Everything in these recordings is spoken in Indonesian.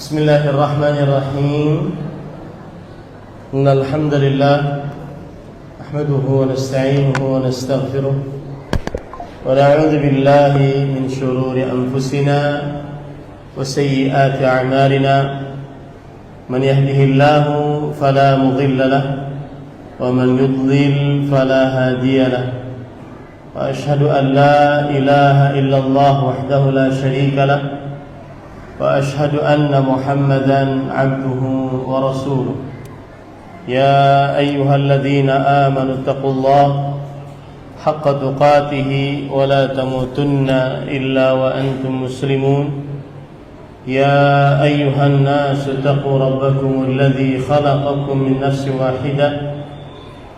بسم الله الرحمن الرحيم إن الحمد لله نحمده ونستعينه ونستغفره ونعوذ بالله من شرور أنفسنا وسيئات أعمالنا من يهده الله فلا مضل له ومن يضلل فلا هادي له وأشهد أن لا إله إلا الله وحده لا شريك له وأشهد أن محمدا عبده ورسوله يا أيها الذين آمنوا اتقوا الله حق تقاته ولا تموتن إلا وأنتم مسلمون يا أيها الناس اتقوا ربكم الذي خلقكم من نفس واحدة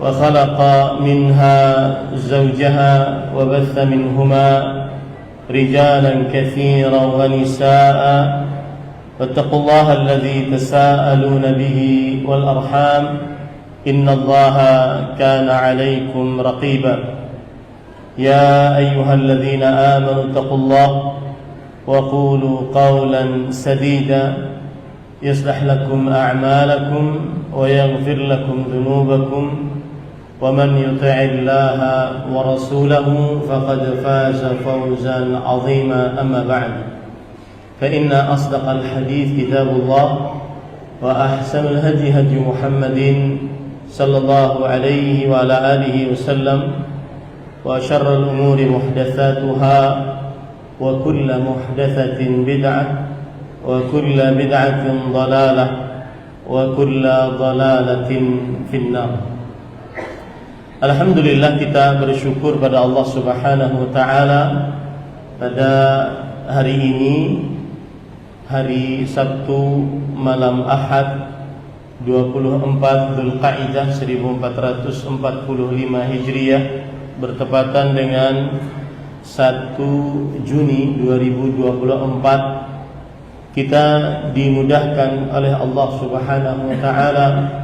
وخلق منها زوجها وبث منهما رجالا كثيرا ونساء واتقوا الله الذي تساءلون به والأرحام إن الله كان عليكم رقيبا يا أيها الذين آمنوا اتقوا الله وقولوا قولا سديدا يصلح لكم أعمالكم ويغفر لكم ذنوبكم ومن يطع الله ورسوله فقد فاز فوزا عظيما أما بعد فإن أصدق الحديث كتاب الله وأحسن الهدي هدي محمد صلى الله عليه وعلى آله وسلم وشر الأمور محدثاتها وكل محدثة بدعة وكل بدعة ضلالة وكل ضلالة في النار. Alhamdulillah, kita bersyukur pada Allah Subhanahu wa taala pada hari ini, hari Sabtu malam Ahad 24 Dzulqa'dah 1445 Hijriah bertepatan dengan 1 Juni 2024. Kita dimudahkan oleh Allah Subhanahu wa taala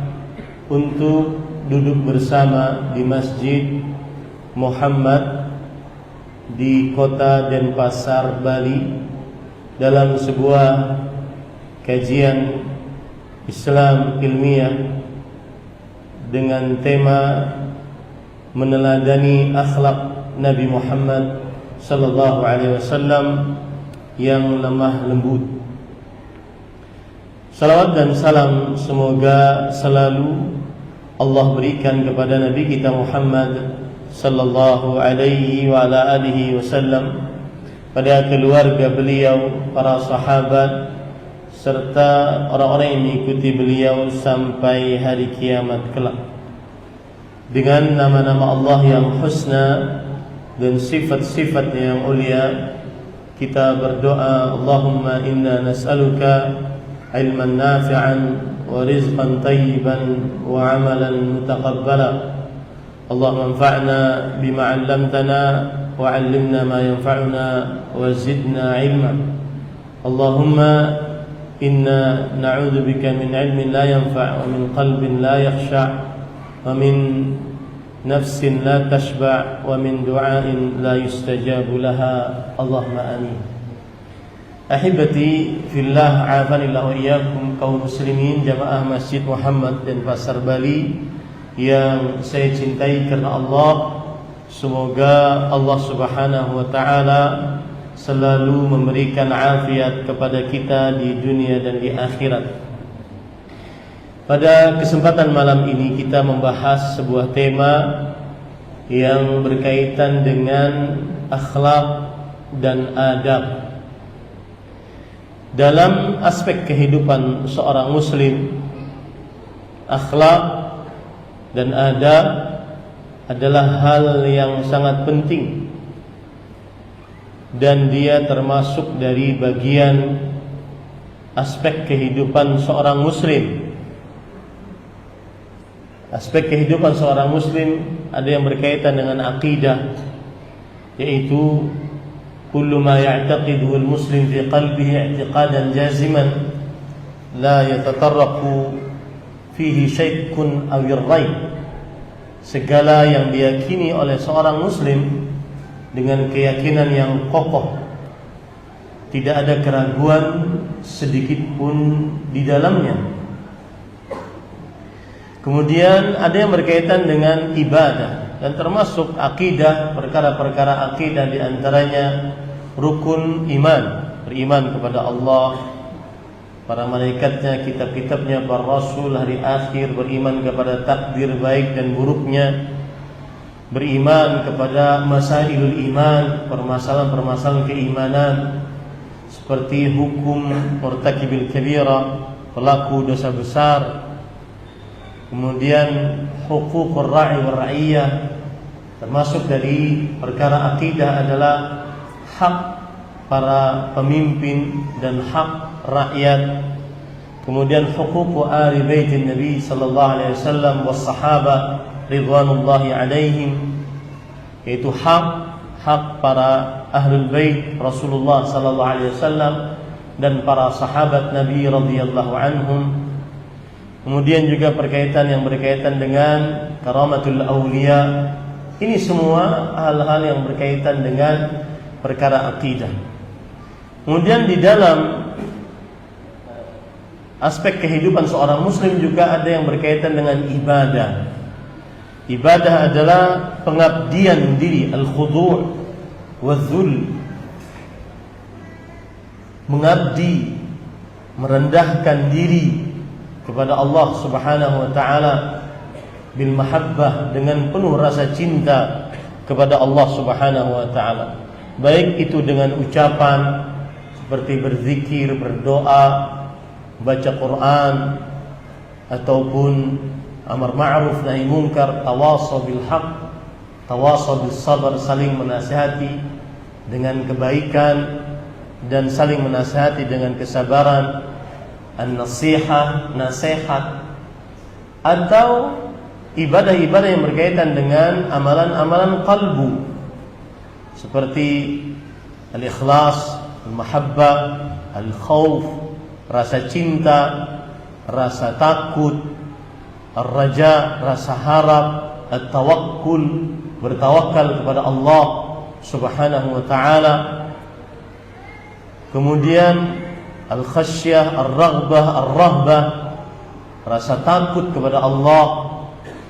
untuk duduk bersama di Masjid Muhammad di Kota Denpasar, Bali, dalam sebuah kajian Islam ilmiah dengan tema meneladani akhlak Nabi Muhammad sallallahu alaihi wasallam yang lemah lembut. Salawat dan salam semoga selalu Allah berikan kepada Nabi kita Muhammad sallallahu alaihi wa ala alihi wasallam, pada keluarga beliau, para sahabat, serta orang-orang yang mengikuti beliau sampai hari kiamat kelak. Dengan nama-nama Allah yang husna dan sifat-sifat yang mulia, kita berdoa, Allahumma inna nas'aluka ilman nafi'an wa rizqan tayyiban wa amalan mutaqabbala. Allahumma anfa'na bima 'allamtana wa 'allimna ma yanfa'una wa zidna 'ilma. Allahumma inna na'udzubika min 'ilmin la yanfa' wa min qalbin la yakhsha' wa min nafsin la tashba' wa min du'ain la yustajabu laha. Allahumma amin. Ahibati fillah, a'afanillahu wa iyyakum, kaum muslimin jamaah Masjid Muhammad Denpasar, Bali yang saya cintai karena Allah. Semoga Allah Subhanahu wa taala selalu memberikan afiat kepada kita di dunia dan di akhirat. Pada kesempatan malam ini kita membahas sebuah tema yang berkaitan dengan akhlak dan adab. Dalam aspek kehidupan seorang muslim, akhlak dan adab adalah hal yang sangat penting, dan dia termasuk dari bagian aspek kehidupan seorang muslim. Aspek kehidupan seorang muslim ada yang berkaitan dengan akidah, yaitu kullu ma ya'taqiduhu al-muslim fi qalbihi i'tiqadan jaziman la yatatarraqu fihi syakkun aw raib. Segala yang diyakini oleh seorang muslim dengan keyakinan yang kokoh, tidak ada keraguan sedikit pun di dalamnya. Kemudian ada yang berkaitan dengan ibadah, dan termasuk akidah, perkara-perkara akidah di antaranya rukun iman, beriman kepada Allah, para malaikatnya, kitab-kitabnya, para rasul, hari akhir, beriman kepada takdir baik dan buruknya, beriman kepada masailul iman, permasalahan-permasalahan keimanan, seperti hukum murtakibil kabira, pelaku dosa besar. Kemudian huququr ra'i wal ra'iyah, termasuk dari perkara akidah adalah hak para pemimpin dan hak rakyat. Kemudian huququ ahli baitin Nabi sallallahu alaihi wasallam was sahaba ridwanullahi alaihim, yaitu hak para ahlul bait Rasulullah sallallahu alaihi wasallam dan para sahabat Nabi radhiyallahu anhum. Kemudian juga yang berkaitan dengan karamatul auliya. Ini semua hal-hal yang berkaitan dengan perkara akidah. Kemudian di dalam aspek kehidupan seorang muslim juga ada yang berkaitan dengan ibadah. Ibadah adalah pengabdian diri, al-khudu' waz-zul, mengabdi, merendahkan diri kepada Allah Subhanahu wa taala bil mahabbah, dengan penuh rasa cinta kepada Allah Subhanahu wa taala. Baik itu dengan ucapan seperti berzikir, berdoa, baca Quran, ataupun amar ma'ruf nahi munkar, tawasaw bil haq, tawasaw bis sabr, saling menasihati dengan kebaikan dan saling menasihati dengan kesabaran, an-nasihah, nasihat, atau ibadah-ibadah yang berkaitan dengan amalan-amalan qalbu seperti al-ikhlas, al-mahabbah, al-khawf, rasa cinta, rasa takut, ar-raja, rasa harap, at-tawakkul, bertawakal kepada Allah Subhanahu wa taala. Kemudian al-khasyah, ar-raghbah, ar-rahbah, rasa takut kepada Allah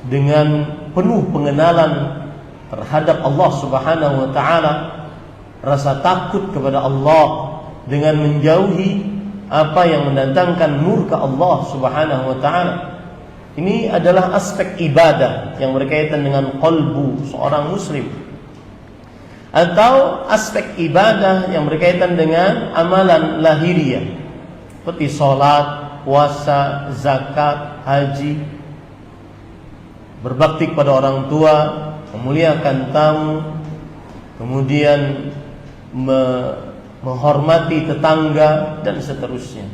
dengan penuh pengenalan terhadap Allah Subhanahu wa taala, rasa takut kepada Allah dengan menjauhi apa yang mendatangkan murka Allah Subhanahu wa taala. Ini adalah aspek ibadah yang berkaitan dengan qalbu seorang muslim, atau aspek ibadah yang berkaitan dengan amalan lahiriah seperti salat, puasa, zakat, haji, berbakti kepada orang tua, memuliakan tamu, kemudian menghormati tetangga, dan seterusnya.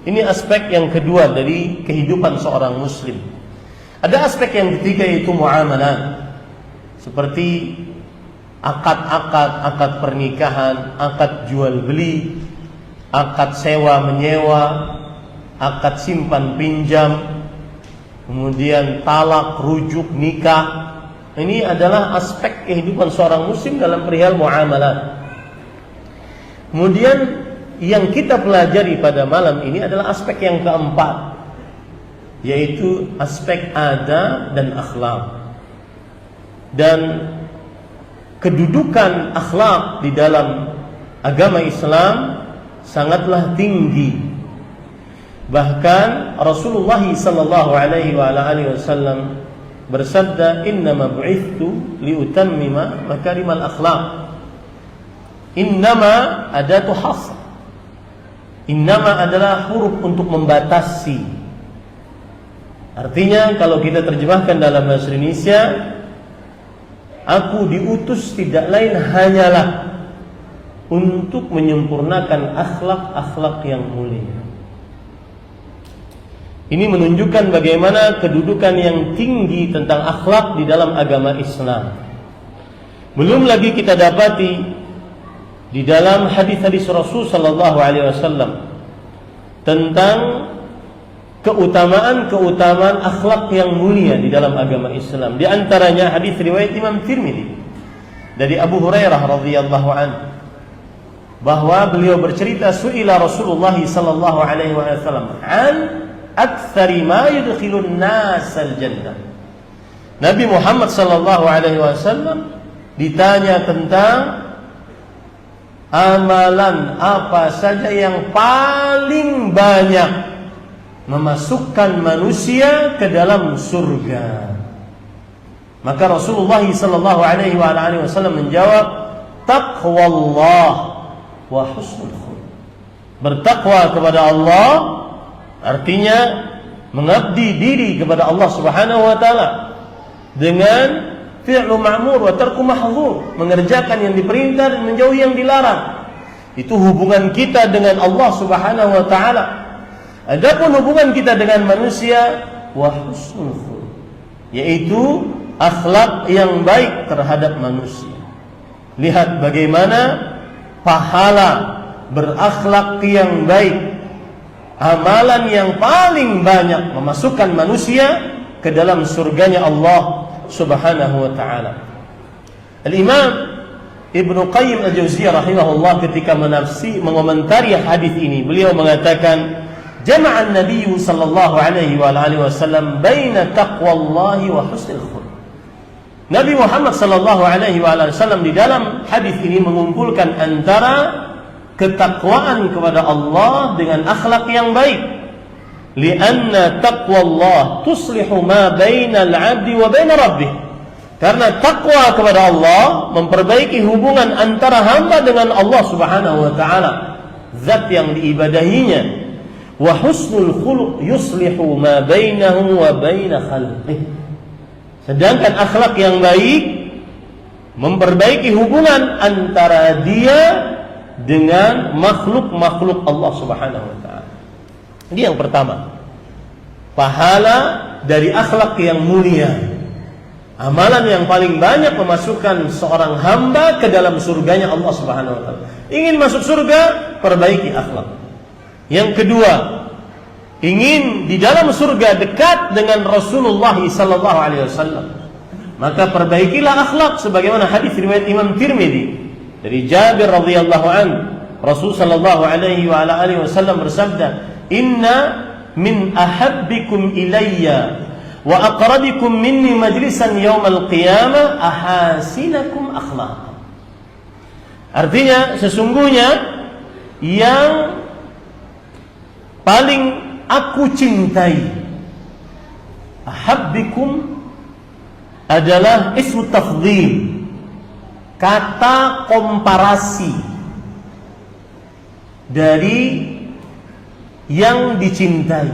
Ini aspek yang kedua dari kehidupan seorang muslim. Ada aspek yang ketiga, yaitu muamalah, seperti akad pernikahan, akad jual beli, akad sewa menyewa, akad simpan pinjam, kemudian talak, rujuk, nikah. Ini adalah aspek kehidupan seorang muslim dalam perihal muamalah. Kemudian yang kita pelajari pada malam ini adalah aspek yang keempat, yaitu aspek adab dan akhlak. Dan kedudukan akhlak di dalam agama Islam sangatlah tinggi. Bahkan Rasulullah sallallahu alaihi wasallam bersabda, "Innama bu'ithtu liutammima makarimal akhlaq." Innama adatu hasr. Innama adalah huruf untuk membatasi. Artinya kalau kita terjemahkan dalam bahasa Indonesia, aku diutus tidak lain hanyalah untuk menyempurnakan akhlak-akhlak yang mulia. Ini menunjukkan bagaimana kedudukan yang tinggi tentang akhlak di dalam agama Islam. Belum lagi kita dapati di dalam hadis-hadis Rasul sallallahu alaihi wasallam tentang keutamaan akhlak yang mulia di dalam agama Islam. Di antaranya hadis riwayat Imam Tirmidzi dari Abu Hurairah radhiyallahu anhu. bahwa beliau bercerita, su'ila Rasulullah sallallahu alaihi wasallam an aktsari ma yudkhilun nasal jannah. Nabi Muhammad sallallahu alaihi wasallam ditanya tentang amalan apa saja yang paling banyak memasukkan manusia ke dalam surga. Maka Rasulullah sallallahu alaihi wasallam menjawab, taqwallah wa husnul khuluq. Bertakwa kepada Allah artinya mengabdi diri kepada Allah Subhanahu wa taala dengan fi'lu ma'mur wa tarku mahdzur, mengerjakan yang diperintah dan menjauhi yang dilarang. Itu hubungan kita dengan Allah Subhanahu wa taala. Adapun hubungan kita dengan manusia, wa husnul khuluq, yaitu akhlak yang baik terhadap manusia. Lihat bagaimana pahala berakhlak yang baik, amalan yang paling banyak memasukkan manusia ke dalam surganya Allah Subhanahu wa ta'ala. Al-Imam Ibnu Qayyim Al-Jauziyah rahimahullah ketika mengomentari hadis ini, beliau mengatakan, jama'an Nabi sallallahu alaihi wa alihi wasallam baina taqwallahi wa husnil khuluq. Nabi Muhammad sallallahu alaihi wa alihi wasallam di dalam hadis ini mengumpulkan antara ketakwaan kepada Allah dengan akhlak yang baik. Lianna taqwallah tuslihu ma bainal 'abdi wa bain rabbih. Karena takwa kepada Allah memperbaiki hubungan antara hamba dengan Allah Subhanahu wa taala, zat yang diibadahinya. Wa husnul khuluq yuslihu ma bainahu wa bain khalqihi. Sedangkan akhlak yang baik memperbaiki hubungan antara dia dengan makhluk-makhluk Allah Subhanahu wa taala. Ini yang pertama. Pahala dari akhlak yang mulia. Amalan yang paling banyak memasukkan seorang hamba ke dalam surganya Allah Subhanahu wa taala. Ingin masuk surga, perbaiki akhlak. Yang kedua, ingin di dalam surga dekat dengan Rasulullah sallallahu alaihi wasallam, maka perbaikilah akhlak sebagaimana hadis riwayat Imam Tirmidzi dari Jabir radhiyallahu anhu. Rasul sallallahu alaihi wa ala alihi wasallam bersabda, "Inna min ahabbikum ilayya wa aqrabikum minni majlisan yaumal qiyamah ahasinakum akhlaq." Artinya sesungguhnya yang paling aku cintai, ahabbikum adalah ismu tafdhil, kata komparasi dari yang dicintai,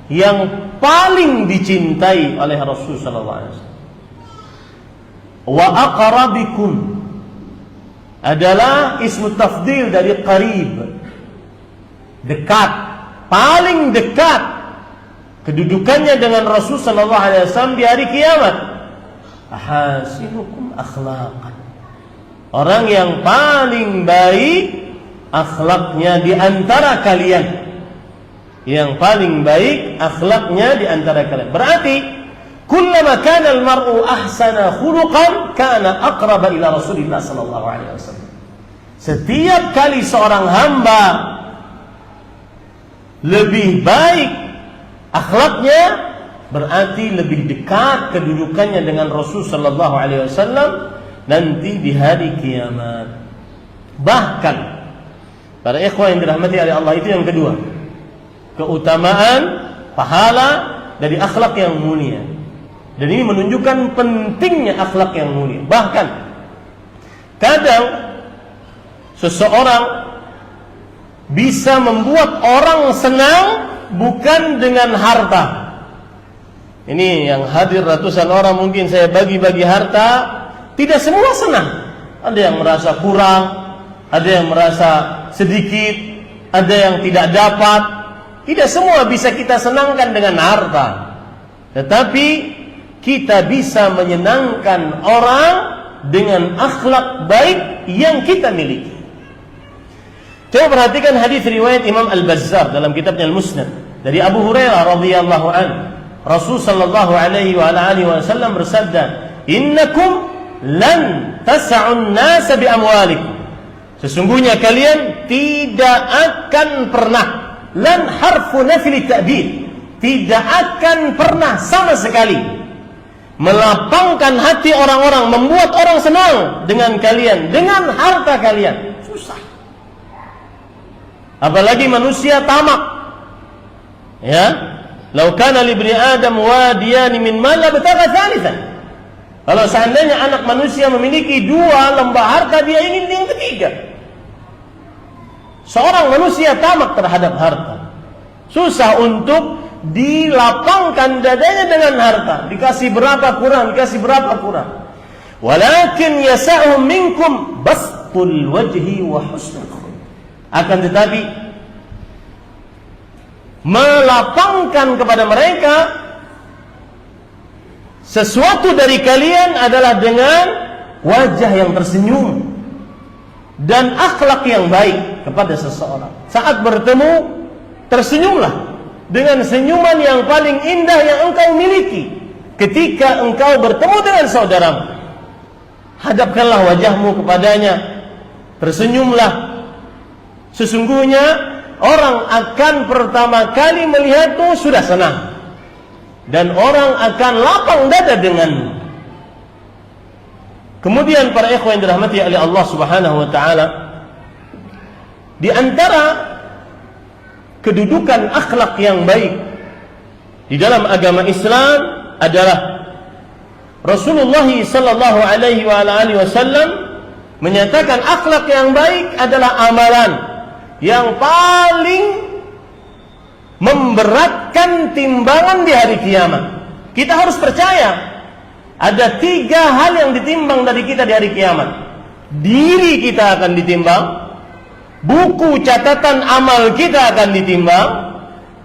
yang paling dicintai oleh Rasul sallallahu alaihi wasallam. Wa aqrabikum adalah ismu tafdhil dari qarib, dekat, paling dekat kedudukannya dengan Rasul sallallahu alaihi wasallam di hari kiamat. Ahasinukum akhlaqan, orang yang paling baik akhlaknya di antara kalian, yang paling baik akhlaknya di antara kalian. Berarti kullama kana al-mar'u ahsana khuluqan kana aqraba ila Rasulillah sallallahu alaihi wasallam. Setiap kali seorang hamba lebih baik akhlaknya, berarti lebih dekat kedudukannya dengan Rasul sallallahu alaihi wasallam nanti di hari kiamat. Bahkan para ikhwan yang dirahmati oleh Allah, itu yang kedua, keutamaan pahala dari akhlak yang mulia. Dan ini menunjukkan pentingnya akhlak yang mulia. Bahkan kadang seseorang bisa membuat orang senang bukan dengan harta. Ini yang hadir ratusan orang, mungkin saya bagi-bagi harta, tidak semua senang. Ada yang merasa kurang, ada yang merasa sedikit, ada yang tidak dapat. Tidak semua bisa kita senangkan dengan harta. Tetapi kita bisa menyenangkan orang dengan akhlak baik yang kita miliki. Coba perhatikan hadis riwayat Imam Al-Bazzar dalam kitabnya Al-Musnad dari Abu Hurairah radhiyallahu anhu. Rasul sallallahu alaihi wa alihi wasallam bersabda, "Innakum lan tas'un nas bi amwalikum Sesungguhnya kalian tidak akan pernah, lan harfu nafli ta'bid, tidak akan pernah sama sekali melapangkan hati orang-orang, membuat orang senang dengan kalian, dengan harta kalian. Susah. Apalagi manusia tamak. Ya, "Lau kana li ibni Adam wadiyan min mal labtagha thalithan." Kalau seandainya anak manusia memiliki 2 lembah harta, dia ingin yang ketiga. Seorang manusia tamak terhadap harta. Susah untuk dilapangkan dadanya dengan harta. Dikasih berapa kurang, dikasih berapa kurang. Walakin yasa'hum minkum bastul wajhi wa husnul khuluq. Akan tetapi melapangkan kepada mereka sesuatu dari kalian adalah dengan wajah yang tersenyum dan akhlak yang baik kepada seseorang. Saat bertemu, tersenyumlah dengan senyuman yang paling indah yang engkau miliki. Ketika engkau bertemu dengan saudaramu, hadapkanlah wajahmu kepadanya, tersenyumlah. Sesungguhnya orang akan pertama kali melihatmu sudah senang, dan orang akan lapang dada denganmu. Kemudian para ikhwan yang dirahmati oleh Allah Subhanahu wa taala, di antara kedudukan akhlak yang baik di dalam agama Islam adalah Rasulullah sallallahu alaihi wasallam menyatakan akhlak yang baik adalah amalan yang paling memberatkan timbangan di hari kiamat. Kita harus percaya ada 3 hal yang ditimbang dari kita di hari kiamat. Diri kita akan ditimbang, buku catatan amal kita akan ditimbang,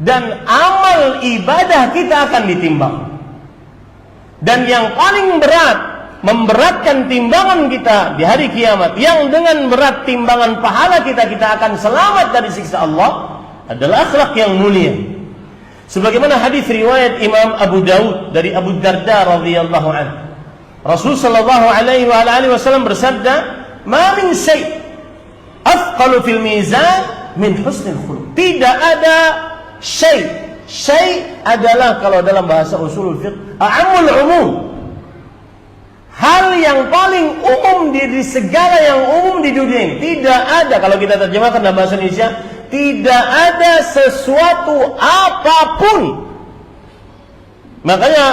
dan amal ibadah kita akan ditimbang. Dan yang paling berat, memberatkan timbangan kita di hari kiamat, yang dengan berat timbangan pahala kita akan selamat dari siksa Allah, adalah akhlak yang mulia. Sebagaimana hadis riwayat Imam Abu Daud dari Abu Darda radhiyallahu anhu, Rasul sallallahu alaihi wasallam bersabda, "Ma min syai' afqalu fil mizan min husnil khuluq." Tidak ada syai'. Syai' adalah kalau dalam bahasa usulul fiqh a'amul umum. Hal yang paling umum di segala yang umum di dunia ini. Tidak ada, kalau kita terjemahkan dalam bahasa Indonesia, tidak ada sesuatu apapun. Makanya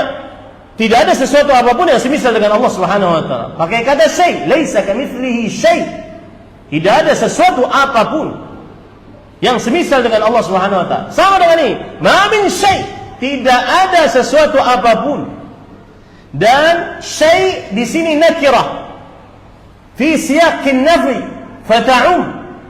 tidak ada sesuatu apapun yang semisal dengan Allah Subhanahu wa taala. Pakai kata syai', laisa kamitslihi syai'. Tidak ada sesuatu apapun yang semisal dengan Allah Subhanahu wa taala. Sama dengan ini, ma min syai', tidak ada sesuatu apapun. Dan syai' di sini nakirah fi siyaqin nafi fata'um.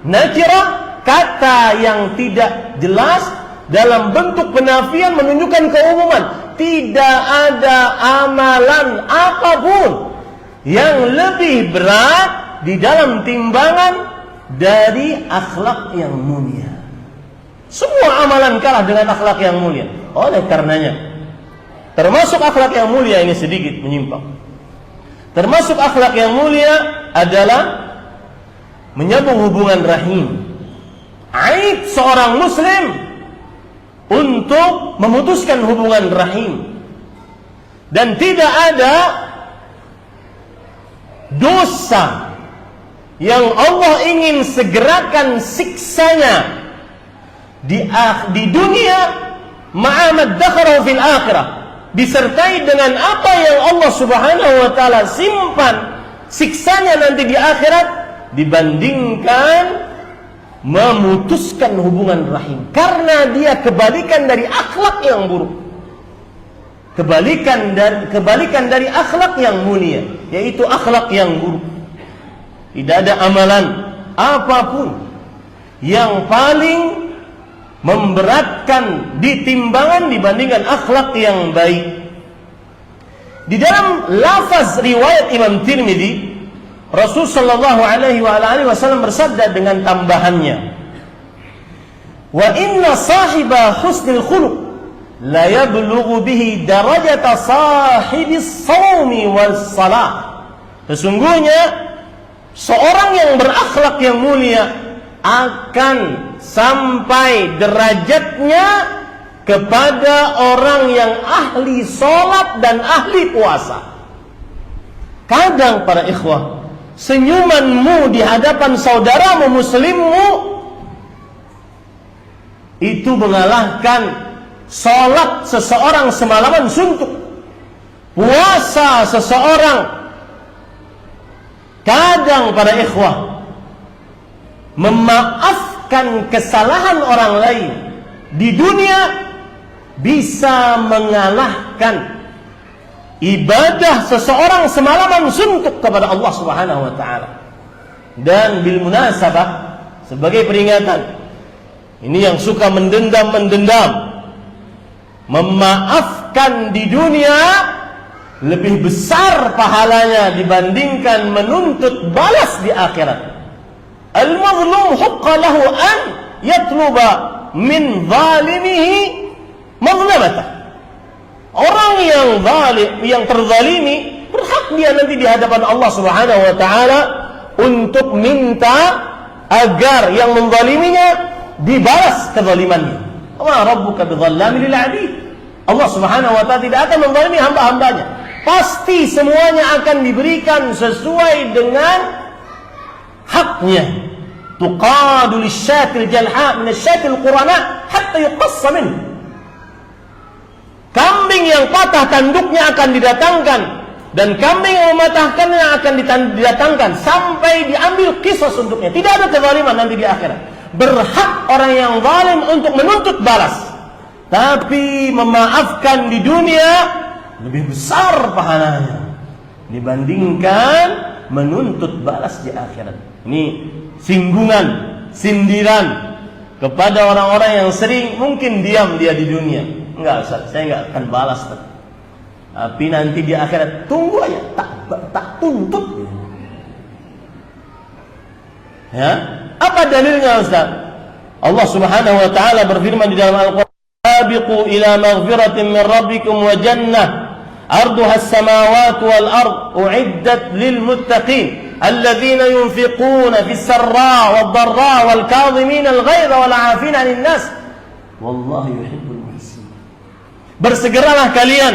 Nakirah, kata yang tidak jelas dalam bentuk penafian menunjukkan keumuman. Tidak ada amalan apapun yang lebih berat di dalam timbangan dari akhlak yang mulia. Semua amalan kalah dengan akhlak yang mulia. Oleh karenanya, termasuk akhlak yang mulia ini sedikit menyimpang. Termasuk akhlak yang mulia adalah menyambung hubungan rahim. Aib seorang muslim untuk memutuskan hubungan rahim. Dan tidak ada dosa yang Allah ingin segerakan siksanya di dunia ma'amad dakharahu fil akhirah, disertai dengan apa yang Allah Subhanahu wa taala simpan siksanya nanti di akhirat, dibandingkan memutuskan hubungan rahim, karena dia kebalikan dari akhlak yang buruk, kebalikan dari akhlak yang mulia, yaitu akhlak yang buruk. Tidak ada amalan apapun yang paling memberatkan di timbangan dibandingkan akhlak yang baik. Di dalam lafaz riwayat Imam Tirmidzi, Rasul sallallahu alaihi wasallam bersabda dengan tambahannya, "Wa inna sahiba husnil khuluq la yablughu bihi darajata sahibis shaumi was salah." Sesungguhnya seorang yang berakhlak yang mulia akan sampai derajatnya kepada orang yang ahli sholat dan ahli puasa. Kadang para ikhwah, senyumanmu di hadapan saudaramu muslimmu itu mengalahkan sholat seseorang semalaman suntuk, puasa seseorang. Kadang para ikhwah, memaafkan kesalahan orang lain di dunia bisa mengalahkan ibadah seseorang semalaman suntuk kepada Allah Subhanahu wa taala. Dan bil munasabah, sebagai peringatan, ini yang suka mendendam, memaafkan di dunia lebih besar pahalanya dibandingkan menuntut balas di akhirat. Al-mazlum haqqa lahu an yatluba min zalimihi mazlamatah. Orang yang zalim, yang terzalimi, berhak dia nanti di hadapan Allah Subhanahu wa taala untuk minta agar yang menzaliminya dibalas kezalimannya. Wa rabbuka bidzallamin lil 'abid. Allah Subhanahu wa taala tidak akan menzalimi hamba-hambanya. Pasti semuanya akan diberikan sesuai dengan haknya. Tuqadu lisyatil jalha min asyatil qurana hatta yuqassa minhu. Kambing yang patah tanduknya akan didatangkan, dan kambing yang mematahkannya akan didatangkan sampai diambil kisos untuknya. Tidak ada kezaliman nanti di akhirat. Berhak orang yang zalim untuk menuntut balas, tapi memaafkan di dunia lebih besar pahalanya dibandingkan menuntut balas di akhirat. Ini singgungan, sindiran kepada orang-orang yang sering mungkin diam dia di dunia. Enggak Ustaz, saya enggak akan balas. Tapi nanti di akhirat tunggu aja, tak tuntut. Ya, apa dalilnya Ustaz? Allah Subhanahu wa taala berfirman di dalam Al-Qur'an, "Sabiqu ila maghfiratin min rabbikum wa jannah arduha as-samawati wal ard u'iddat lil muttaqin alladzina yunfiquna fis sarra wad dharra wal kadhimina al ghaidha wal 'afina 'anil nas wallahu yuhibbul muhsinin." Bersegeralah kalian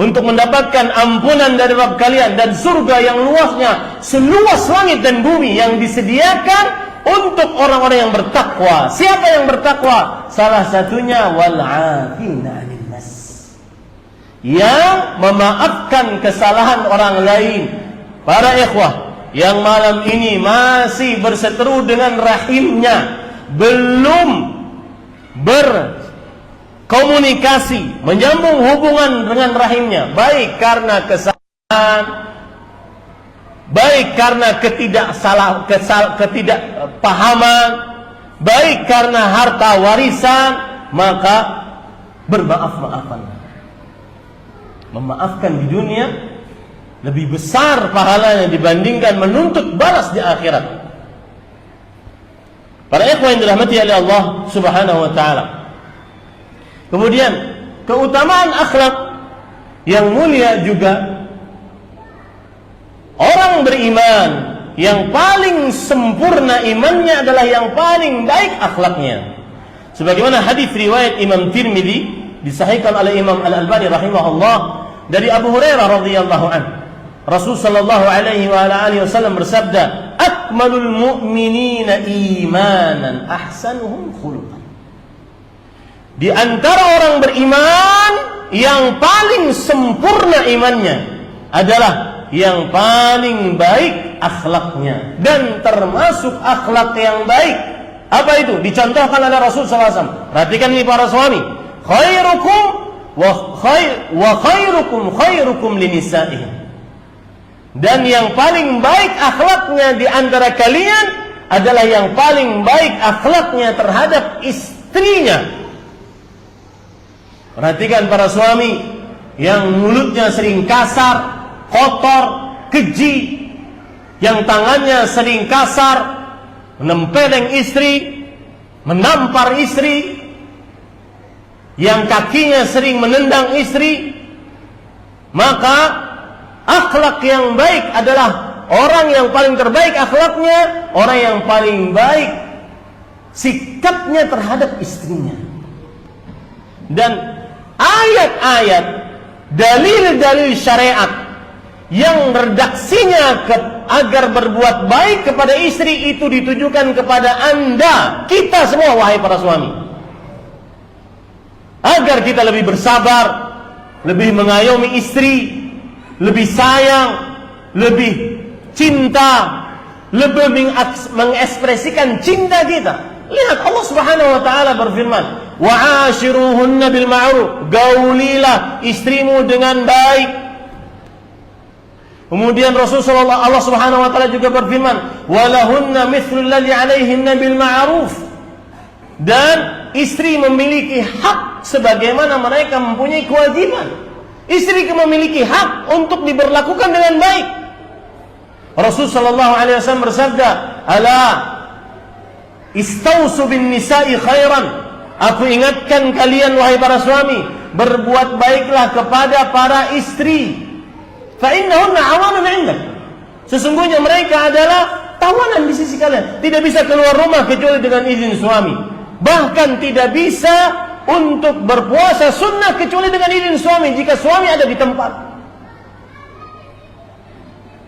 untuk mendapatkan ampunan dari Rabb kalian dan surga yang luasnya seluas langit dan bumi yang disediakan untuk orang-orang yang bertakwa. Siapa yang bertakwa? Salah satunya wal 'afina 'anil nas, yang memaafkan kesalahan orang lain. Para ikhwah yang malam ini masih berseteru dengan rahimnya, belum berkomunikasi, menyambung hubungan dengan rahimnya, baik karena kesalahan, baik karena ketidakpahaman, baik karena harta warisan, maka bermaaf-maafan. Memaafkan di dunia lebih besar pahalanya dibandingkan menuntut balas di akhirat. Para ikhwan yang dirahmati oleh Allah Subhanahu wa taala. Kemudian keutamaan akhlak yang mulia juga, orang beriman yang paling sempurna imannya adalah yang paling baik akhlaknya. Sebagaimana hadis riwayat Imam Tirmidzi disahihkan oleh Imam Al-Albani rahimahullah dari Abu Hurairah radhiyallahu anhu, Rasul sallallahu alaihi wa alihi wasallam bersabda, "Akmalul mu'minina imanan ahsanuhum khuluqan." Di antara orang beriman yang paling sempurna imannya adalah yang paling baik akhlaknya. Dan termasuk akhlak yang baik, apa itu? Dicontohkan oleh Rasul sallallahu alaihi wasallam. Perhatikan ini para suami. Khairukum wa khairukum linisaihim. Dan yang paling baik akhlaknya di antara kalian adalah yang paling baik akhlaknya terhadap istrinya. Perhatikan para suami yang mulutnya sering kasar, kotor, keji, yang tangannya sering kasar, menempeleng istri, menampar istri, yang kakinya sering menendang istri. Maka akhlak yang baik adalah orang yang paling terbaik akhlaknya, orang yang paling baik sikapnya terhadap istrinya. Dan ayat-ayat, dalil-dalil syariat yang redaksinya agar berbuat baik kepada istri itu ditujukan kepada Anda, kita semua, wahai para suami, agar kita lebih bersabar, lebih mengayomi istri, lebih sayang, lebih cinta, lebih mengekspresikan cinta kita. Lihat, Allah Subhanahu wa taala berfirman, "Wa'ashiruhunna bil ma'ruf." Gaulilah istrimu dengan baik. Kemudian Rasulullah, Allah Subhanahu wa taala juga berfirman, "Walahunna mithlul ladzi 'alaihinna bil ma'ruf." Dan istri memiliki hak sebagaimana mereka mempunyai kewajiban. Istri memiliki hak untuk diberlakukan dengan baik. Rasul sallallahu alaihi wasallam bersabda, "Ala istausu bin nisa'i khairan." Aku ingatkan kalian wahai para suami, berbuat baiklah kepada para istri. Fa innahunna 'awanun 'indak. Sesungguhnya mereka adalah tawanan di sisi kalian. Tidak bisa keluar rumah kecuali dengan izin suami. Bahkan tidak bisa untuk berpuasa sunnah kecuali dengan izin suami jika suami ada di tempat.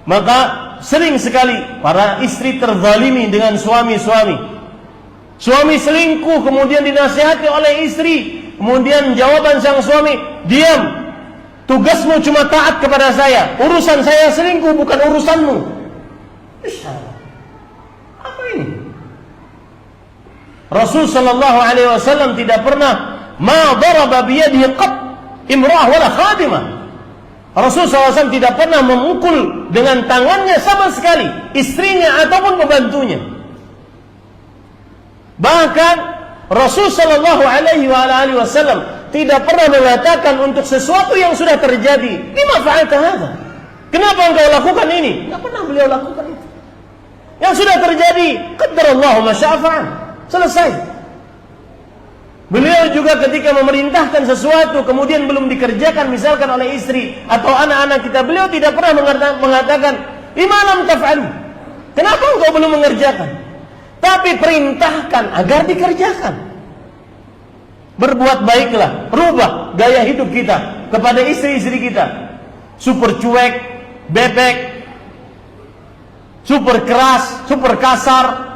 Maka sering sekali para istri terzalimi dengan suami-suami. Suami selingkuh kemudian dinasihati oleh istri, kemudian jawaban sang suami, "Diam. Tugasmu cuma taat kepada saya. Urusan saya selingkuh, bukan urusanmu." Apa ini? Rasul sallallahu alaihi wasallam tidak pernah ma daraba biyadihi qat imra'ah wala khadimah. Rasul SAW tidak pernah memukul dengan tangannya sama sekali istrinya ataupun pembantunya. Bahkan Rasul sallallahu alaihi wasallam tidak pernah mengatakan untuk sesuatu yang sudah terjadi, "Lima fa'alta hadza?" Kenapa engkau lakukan ini? Tidak pernah beliau lakukan itu. Yang sudah terjadi, qaddarallahu ma syaa fa'al. Selesai. Beliau juga ketika memerintahkan sesuatu kemudian belum dikerjakan misalkan oleh istri atau anak-anak kita, beliau tidak pernah mengatakan, "Lima lam taf'alu?" Kenapa engkau belum mengerjakan? Tapi perintahkan agar dikerjakan. Berbuat baiklah, rubah gaya hidup kita kepada istri-istri kita. Super cuek, bebek, super keras, super kasar.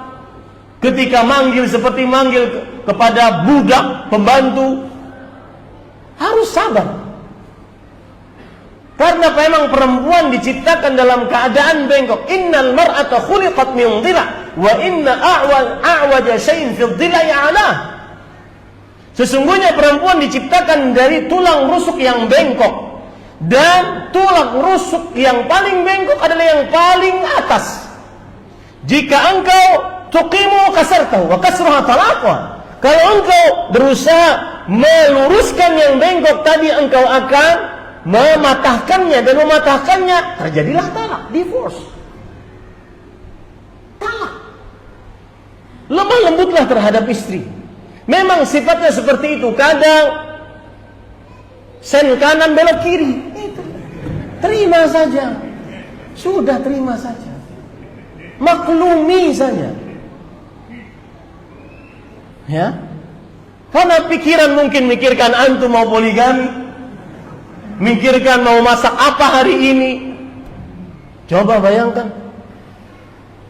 Ketika manggil seperti manggil kepada budak, pembantu, harus sabar. Karena memang perempuan diciptakan dalam keadaan bengkok. Innal mar'ata khuliqat min dhila' wa inna a'waja syai'in fi dhila'i 'alah. Sesungguhnya perempuan diciptakan dari tulang rusuk yang bengkok, dan tulang rusuk yang paling bengkok adalah yang paling atas. Jika engkau tuqimu kasartahu wa kasruha talaqwa, kalau engkau berusaha meluruskan yang bengkok tadi, engkau akan mematahkannya, dan mematahkannya terjadilah talak, divorce. Talak. Lemah lembutlah terhadap istri. Memang sifatnya seperti itu. Kadang sen kanan belok kiri, itu terima saja. Sudah terima saja, maklumi saja. Ya, karena pikiran mungkin mikirkan antum mau poligami, mikirkan mau masak apa hari ini. Coba bayangkan,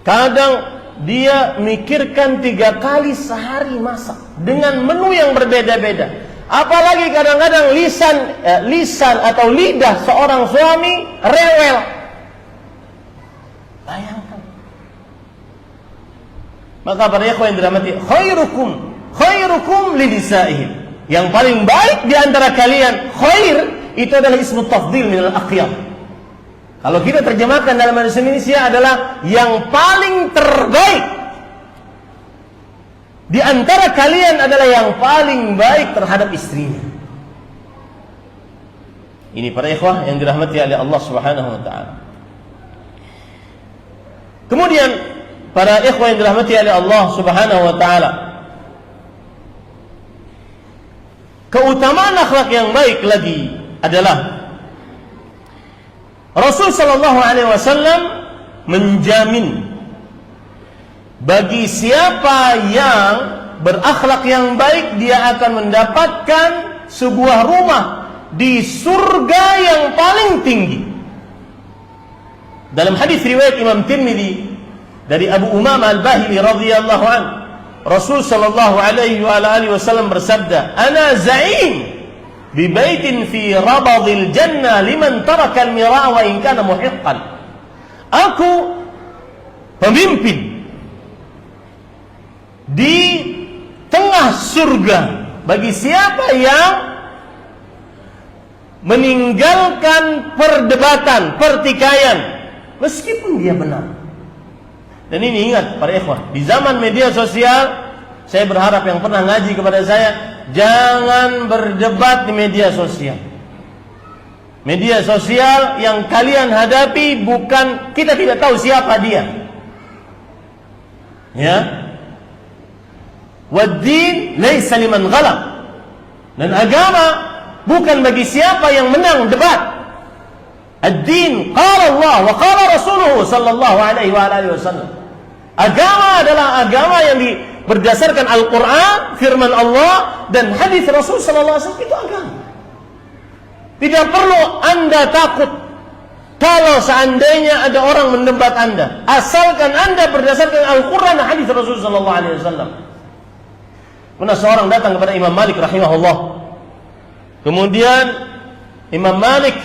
kadang dia mikirkan 3 kali sehari masak dengan menu yang berbeda-beda. Apalagi kadang-kadang lisan atau lidah seorang suami rewel. Bayangkan. Maka para ikhwan yang dirahmati, khairukum linisa'ihim. Yang paling baik di antara kalian, khair itu adalah ismu tafdhil minal aqyam. Kalau kita terjemahkan dalam bahasa Indonesia adalah yang paling terbaik di antara kalian adalah yang paling baik terhadap istrinya. Ini para ikhwah yang dirahmati oleh Allah Subhanahu wa taala. Kemudian para ikhwah yang dirahmati oleh Allah Subhanahu wa taala, keutamaan akhlak yang baik lagi adalah Rasul sallallahu alaihi wasallam menjamin bagi siapa yang berakhlak yang baik, dia akan mendapatkan sebuah rumah di surga yang paling tinggi. Dalam hadis riwayat Imam Tirmidzi dari Abu Umamah Al-Bahili radhiyallahu anhu, Rasul sallallahu alaihi wa alihi wasallam bersabda, "Ana za'im bi baitin fi rabadil jannah liman taraka al-mira'a wa in kana muhiqqan." Aku pemimpin di tengah surga bagi siapa yang meninggalkan perdebatan, pertikaian, meskipun dia benar. Dan ini ingat para ikhwah, di zaman media sosial, saya berharap yang pernah ngaji kepada saya, jangan berdebat di media sosial. Media sosial yang kalian hadapi bukan, kita tidak tahu siapa dia. Ya. Wad-din laisa liman ghalab. Dan agama bukan bagi siapa yang menang debat. Ad-din qala Allah wa qala Rasuluhu sallallahu alaihi wa alihi wasallam. Agama adalah agama yang berdasarkan Al-Quran, firman Allah, dan hadis Rasul sallallahu alaihi wasallam. Itu agama. Tidak perlu Anda takut kalau seandainya ada orang mendebat Anda, asalkan Anda berdasarkan Al-Quran dan hadis Rasul sallallahu alaihi wasallam. Pernah seorang datang kepada Imam Malik rahimahullah. Kemudian Imam Malik,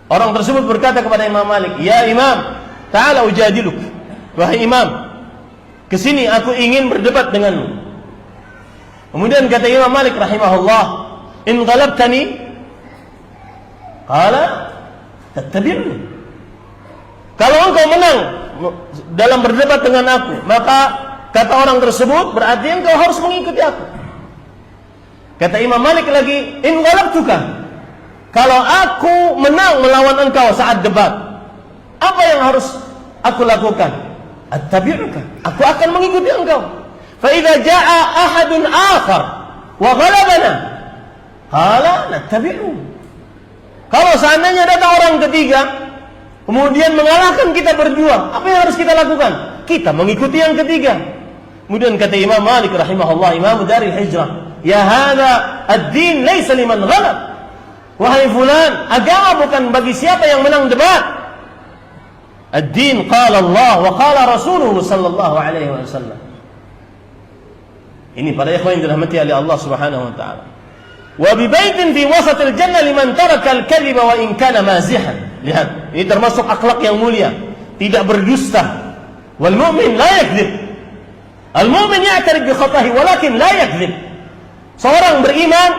orang tersebut berkata kepada Imam Malik, "Ya Imam, ta'ala ujadiluk." Wahai Imam, kesini aku ingin berdebat denganmu. Kemudian kata Imam Malik rahimahullah, "In ghalabtani, qala tattabi'ni." Kalau engkau menang dalam berdebat dengan aku, maka kata orang tersebut berarti engkau harus mengikuti aku. Kata Imam Malik lagi, "In ghalabtuka." Kalau aku menang melawan engkau saat debat, apa yang harus aku lakukan? Attabi'uka, aku akan mengikuti engkau. Fa idza jaa'a ahadun akhar wa ghalabana, qala nattabi'u. Kalau seandainya datang orang ketiga kemudian mengalahkan kita berdua, apa yang harus kita lakukan? Kita mengikuti yang ketiga. Kemudian kata Imam Malik rahimahullah, Imam Darul Hijrah, "Ya hadza ad-din laisa liman ghalab." Wahai fulan, agama bukan bagi siapa yang menang debat. Ad-din qala Allah wa qala Rasuluhu sallallahu alaihi wasallam. Ini para ikhwan yang dirahmati oleh Allah Subhanahu wa taala. Wa bi baitin fi wasatil jannah liman taraka al-kadhiba wa in kana mazihan. Lihat, ini termasuk akhlak yang mulia, tidak berdusta. Wal mu'min la yakdzib. Al-mu'min ya'tarif bi khatahi walakin la yakdzib. Seorang beriman,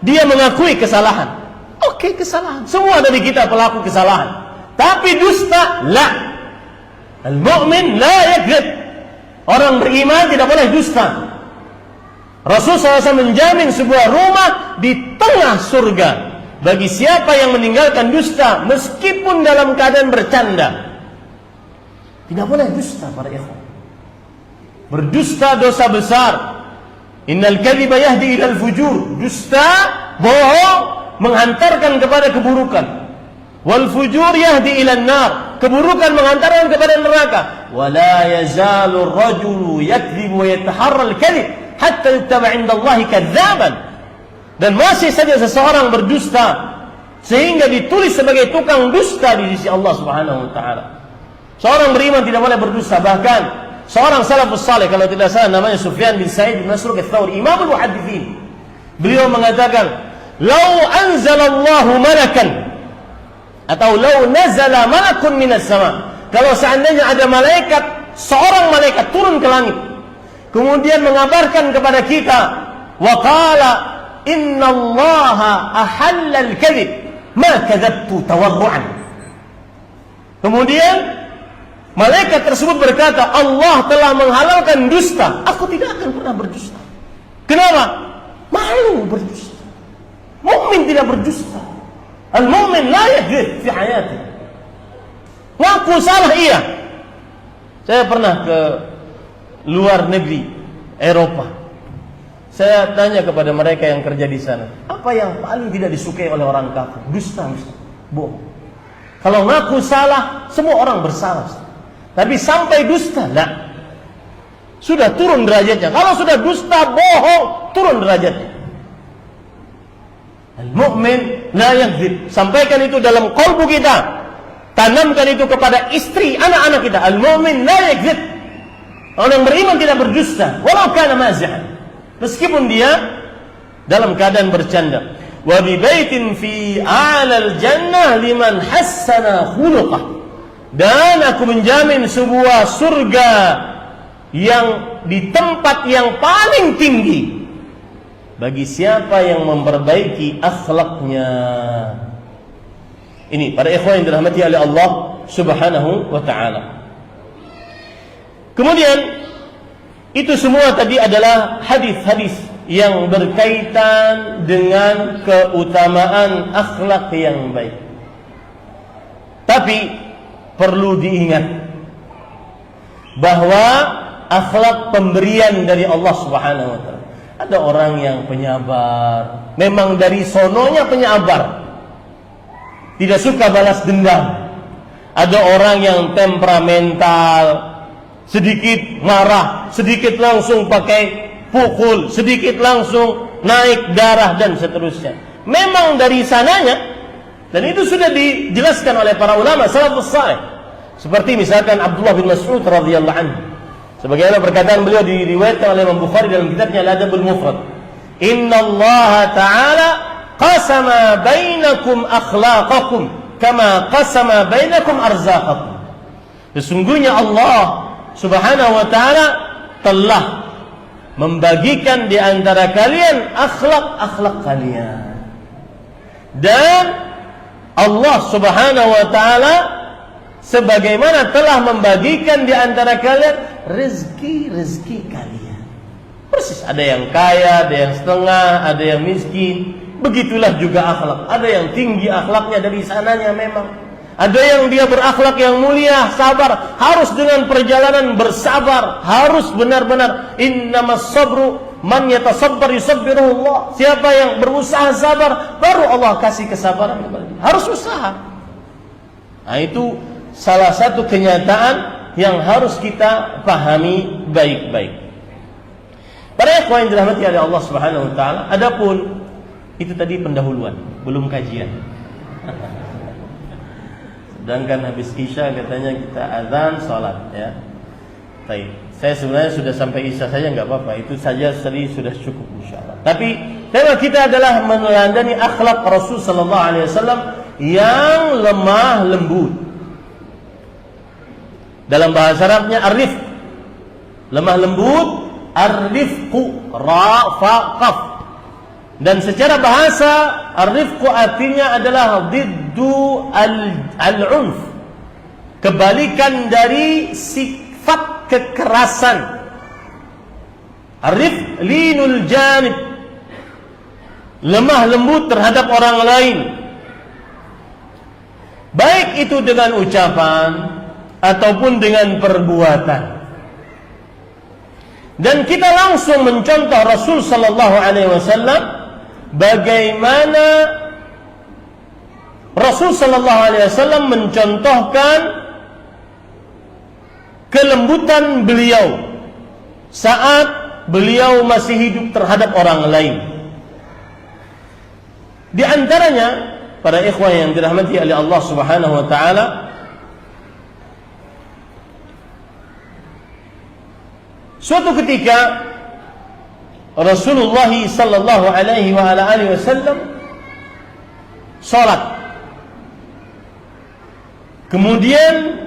dia mengakui kesalahan. Oke, kesalahan. Semua dari kita pelaku kesalahan. Tapi dusta, la. Al-mu'min la yakdzib. Orang beriman tidak boleh dusta. Rasul SAW menjamin sebuah rumah di tengah surga bagi siapa yang meninggalkan dusta meskipun dalam keadaan bercanda. Tidak boleh dusta para ikhwan. Berdusta dosa besar. Innal kadhiba yahdi ilal fujur. Dusta, bohong, menghantarkan kepada keburukan. Wal fujur yahdi ilan nar. Keburukan menghantarkan kepada neraka. Wala yazalu ar-rajulu yakdzibu wa yataharra al-kadhib hatta yuktaba 'inda Allah kadzaban. Dan masih saja seseorang berdusta sehingga ditulis sebagai tukang dusta di sisi Allah Subhanahu wa taala. Seorang beriman tidak boleh berdusta. Bahkan seorang salafus saleh, kalau tidak salah namanya Sufyan bin Sa'id bin Masruq ats-Tsauri, imamul muhadditsin, beliau mengatakan, "Lau anzalallahu malakan," atau "lau nazala malakun minas sama." Kalau seandainya ada malaikat, seorang malaikat turun ke langit, kemudian mengabarkan kepada kita, wa qala innallaha ahalla al-kadhib ma kadzabtu tawarru'an. Kemudian malaikat tersebut berkata, Allah telah menghalalkan dusta, aku tidak akan pernah berdusta. Kenapa? Malu berdusta. Mukmin tidak berdusta. Al-mu'min la yakdzib fi hayatihi. Ngaku salah iya. Saya pernah ke luar negeri, Eropa. Saya tanya kepada mereka yang kerja di sana, apa yang paling tidak disukai oleh orang kafir? Dusta, bohong. Kalau ngaku salah, semua orang bersalah. Tapi sampai dusta, enggak. Sudah turun derajatnya. Kalau sudah dusta, bohong, turun derajatnya. Al-mu'min la yakdzib. Sampaikan itu dalam qalbu kita. Tanamkan itu kepada istri, anak-anak kita. Al-mu'min la yakdzib. Orang yang beriman tidak berdusta, walau kana mazihan. Meskipun dia dalam keadaan bercanda. Wa bi baitin fi a'lal jannah liman hassana khuluqah. Dan aku menjamin sebuah surga yang di tempat yang paling tinggi bagi siapa yang memperbaiki akhlaknya. Ini para ikhwan yang dirahmati oleh Allah Subhanahu wa taala. Kemudian itu semua tadi adalah hadis-hadis yang berkaitan dengan keutamaan akhlak yang baik. Tapi perlu diingat bahwa akhlak pemberian dari Allah Subhanahu wa taala. Ada orang yang penyabar, memang dari sononya penyabar, tidak suka balas dendam. Ada orang yang temperamental, sedikit marah, sedikit langsung pakai pukul, sedikit langsung naik darah dan seterusnya. Memang dari sananya, dan itu sudah dijelaskan oleh para ulama salafus saleh. Seperti misalkan Abdullah bin Mas'ud radhiyallahu anhu. Sebagaimana perkataan beliau diriwayatkan oleh Imam Bukhari dalam kitabnya Al-Adabul Mufrad. Innallaha ta'ala qasama bainakum akhlaqakum kama qasama bainakum arzaqakum. Sesungguhnya Allah Subhanahu wa taala telah membagikan di antara kalian akhlak-akhlak kalian. Dan Allah Subhanahu wa taala sebagaimana telah membagikan di antara kalian rezeki-rezeki kalian. Persis, ada yang kaya, ada yang setengah, ada yang miskin. Begitulah juga akhlak. Ada yang tinggi akhlaknya dari sananya memang. Ada yang dia berakhlak yang mulia, sabar. Harus dengan perjalanan bersabar. Harus benar-benar. Innamas sabru man yatasabbar yusabbiruhu Allah. Siapa yang berusaha sabar, baru Allah kasih kesabaran kepada dia. Harus usaha. Nah, itu salah satu kenyataan yang harus kita pahami baik-baik. Para ikhwan yang dirahmati oleh Allah Subhanahu wa taala, adapun itu tadi pendahuluan, belum kajian. Sedangkan habis Isya katanya kita azan salat ya. Baik. Saya sebenarnya sudah sampai Isya saja enggak apa-apa, itu saja tadi sudah cukup insyaallah. Tapi tema kita adalah meneladani akhlak Rasul sallallahu alaihi wasallam yang lemah lembut. Dalam bahasa Arabnya ar-rifq, lemah lembut, ar-rifqu, ra fa qaf. Dan secara bahasa ar-rifqu artinya adalah diddu al-unf, kebalikan dari sifat kekerasan. Ar-rifq linul janib, lemah lembut terhadap orang lain, baik itu dengan ucapan ataupun dengan perbuatan. Dan kita langsung mencontoh Rasul sallallahu alaihi wasallam bagaimana Rasul sallallahu alaihi wasallam mencontohkan kelembutan beliau saat beliau masih hidup terhadap orang lain. Di antaranya para ikhwan yang dirahmati oleh Allah Subhanahu wa taala, suatu ketika Rasulullah sallallahu alaihi wa ala alihi wasallam salat. Kemudian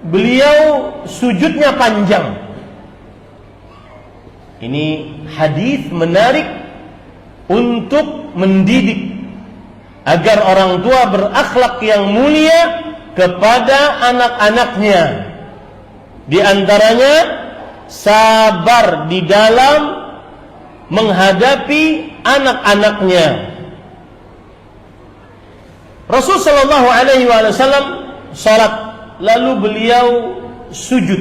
beliau sujudnya panjang. Ini hadis menarik untuk mendidik agar orang tua berakhlak yang mulia kepada anak-anaknya. Di antaranya sabar di dalam menghadapi anak-anaknya. Rasul sallallahu alaihi wasallam salat, lalu beliau sujud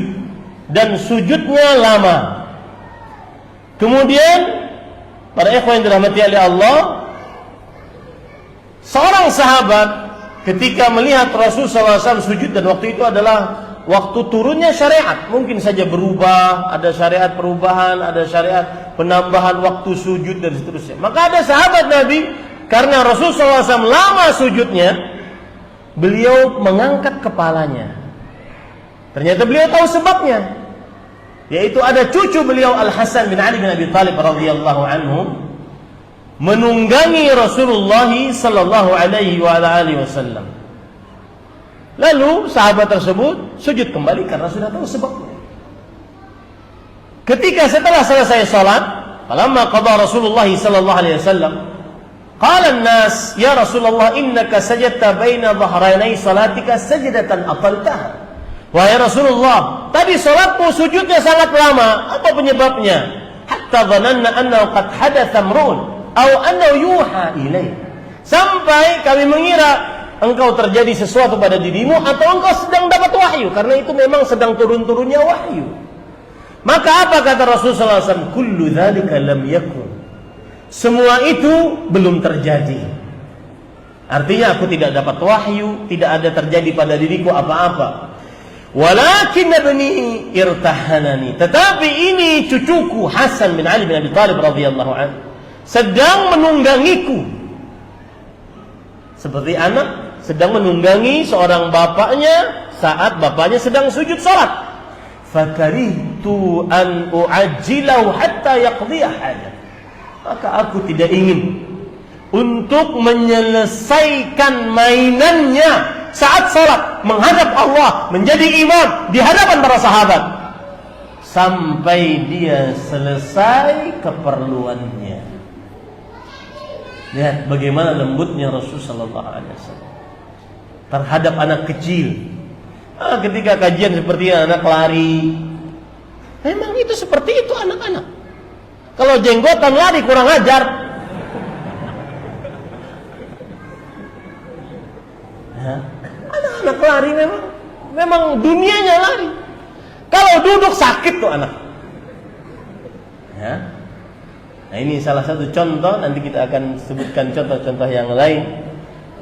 dan sujudnya lama. Kemudian para ikhwan yang dirahmati oleh Allah, seorang sahabat ketika melihat Rasulullah SAW sujud, dan waktu itu adalah waktu turunnya syariat, mungkin saja berubah, ada syariat perubahan, ada syariat penambahan waktu sujud dan seterusnya. Maka ada sahabat Nabi, karena Rasulullah SAW lama sujudnya, beliau mengangkat kepalanya. Ternyata beliau tahu sebabnya, yaitu ada cucu beliau Al-Hasan bin Ali bin Abi Thalib radhiyallahu anhu menunggangi Rasulullah sallallahu alaihi wasallam. Lalu sahabat tersebut sujud kembali karena sudah tahu sebabnya. Ketika setelah selesai salat, falamma qada Rasulullah sallallahu alaihi wasallam, qala an-nas ya Rasulullah innaka sajadta baina dhahranai salatika sajdatan ataltaha. Wahai Rasulullah, tadi salatmu sujudnya sangat lama. Apa penyebabnya? Hatta dhananna annahu qad hadatha amrun aw annahu yuha ilaih. Sampai kami mengira engkau terjadi sesuatu pada dirimu atau engkau sedang dapat wahyu, karena itu memang sedang turun-turunnya wahyu. Maka apa kata Rasulullah SAW? Kullu dzalika lam yakun. Semua itu belum terjadi. Artinya aku tidak dapat wahyu, tidak ada terjadi pada diriku apa-apa. Walakin ibni irtahanani. Tetapi ini cucuku Hasan bin Ali bin Abi Thalib radhiyallahu anhu sedang menunggangiku. Seperti anak sedang menunggangi seorang bapaknya saat bapaknya sedang sujud salat. Fakarihtu an u'ajjilahu hatta yaqdiya hajat. Maka aku tidak ingin untuk menyelesaikan mainannya saat salat menghadap Allah, menjadi imam di hadapan para sahabat sampai dia selesai keperluannya. Lihat bagaimana lembutnya Rasulullah SAW terhadap anak kecil. Ketika kajian seperti anak lari, memang itu seperti itu anak-anak. Kalau jenggotan lari kurang ajar. Anak-anak lari memang dunianya lari. Kalau duduk sakit tuh anak. Ya. Nah ini salah satu contoh. Nanti kita akan sebutkan contoh-contoh yang lain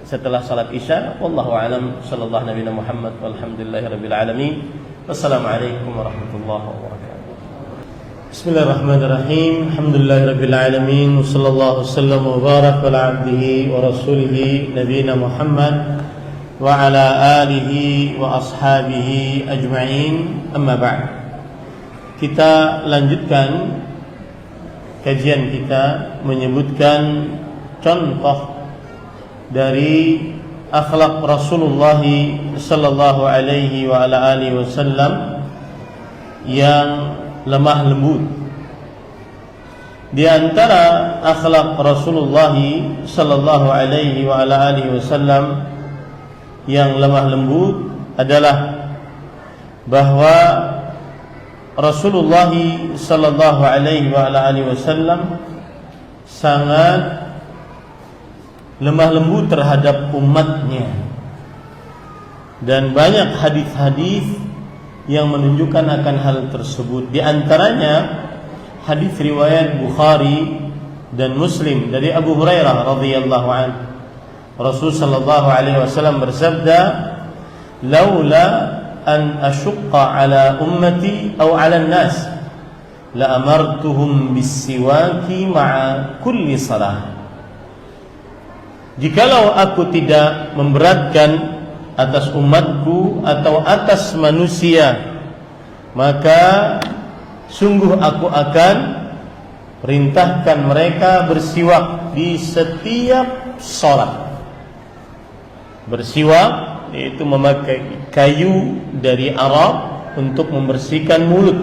setelah salat Isya. Wallahu a'lam. Sallallahu nabiyana Muhammad walhamdulillahirabbil alamin. Wassalamualaikum warahmatullahi wabarakatuh. Bismillahirrahmanirrahim. Alhamdulillahirabbil alamin. Wassallallahu wasallam wa baraka ala abdihi wa rasulihi nabiyina Muhammad wa ala alihi wa ashabihi ajma'in. Amma ba'd. Kita lanjutkan kajian kita menyebutkan contoh dari akhlak Rasulullah sallallahu alaihi wa ala alihi wasallam yang lemah lembut. Di antara akhlak Rasulullah sallallahu alaihi wa ala alihi wasallam yang lemah lembut adalah bahwa Rasulullah sallallahu alaihi wa ala alihi wasallam sangat lemah lembut terhadap umatnya. Dan banyak hadis-hadis yang menunjukkan akan hal tersebut. Di antaranya hadis riwayat Bukhari dan Muslim dari Abu Hurairah radhiyallahu anhu. Rasul sallallahu alaihi wasallam bersabda, "Laula an asyqa ala ummati aw ala an-nas la amartuhum bis-siwaki ma'a kulli salah." Jikalau aku tidak memberatkan atas umatku atau atas manusia, maka sungguh aku akan perintahkan mereka bersiwak di setiap salat. Bersiwak yaitu memakai kayu dari Arab untuk membersihkan mulut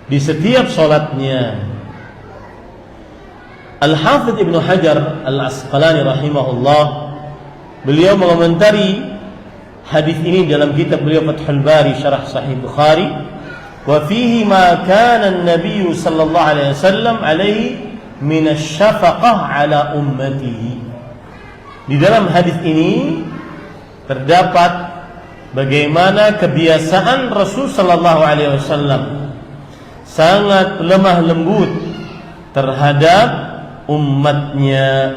di setiap salatnya. Al-Hafidz Ibnu Hajar Al-Asqalani rahimahullah, beliau mengomentari hadis ini dalam kitab beliau Fathul Bari Syarah Sahih Bukhari, wa fihi ma kana an-nabiy sallallahu alaihi wasallam alaihi min asy-syafaqah ala ummatihi. Di dalam hadis ini terdapat bagaimana kebiasaan Rasul sallallahu alaihi wasallam sangat lemah lembut terhadap umatnya.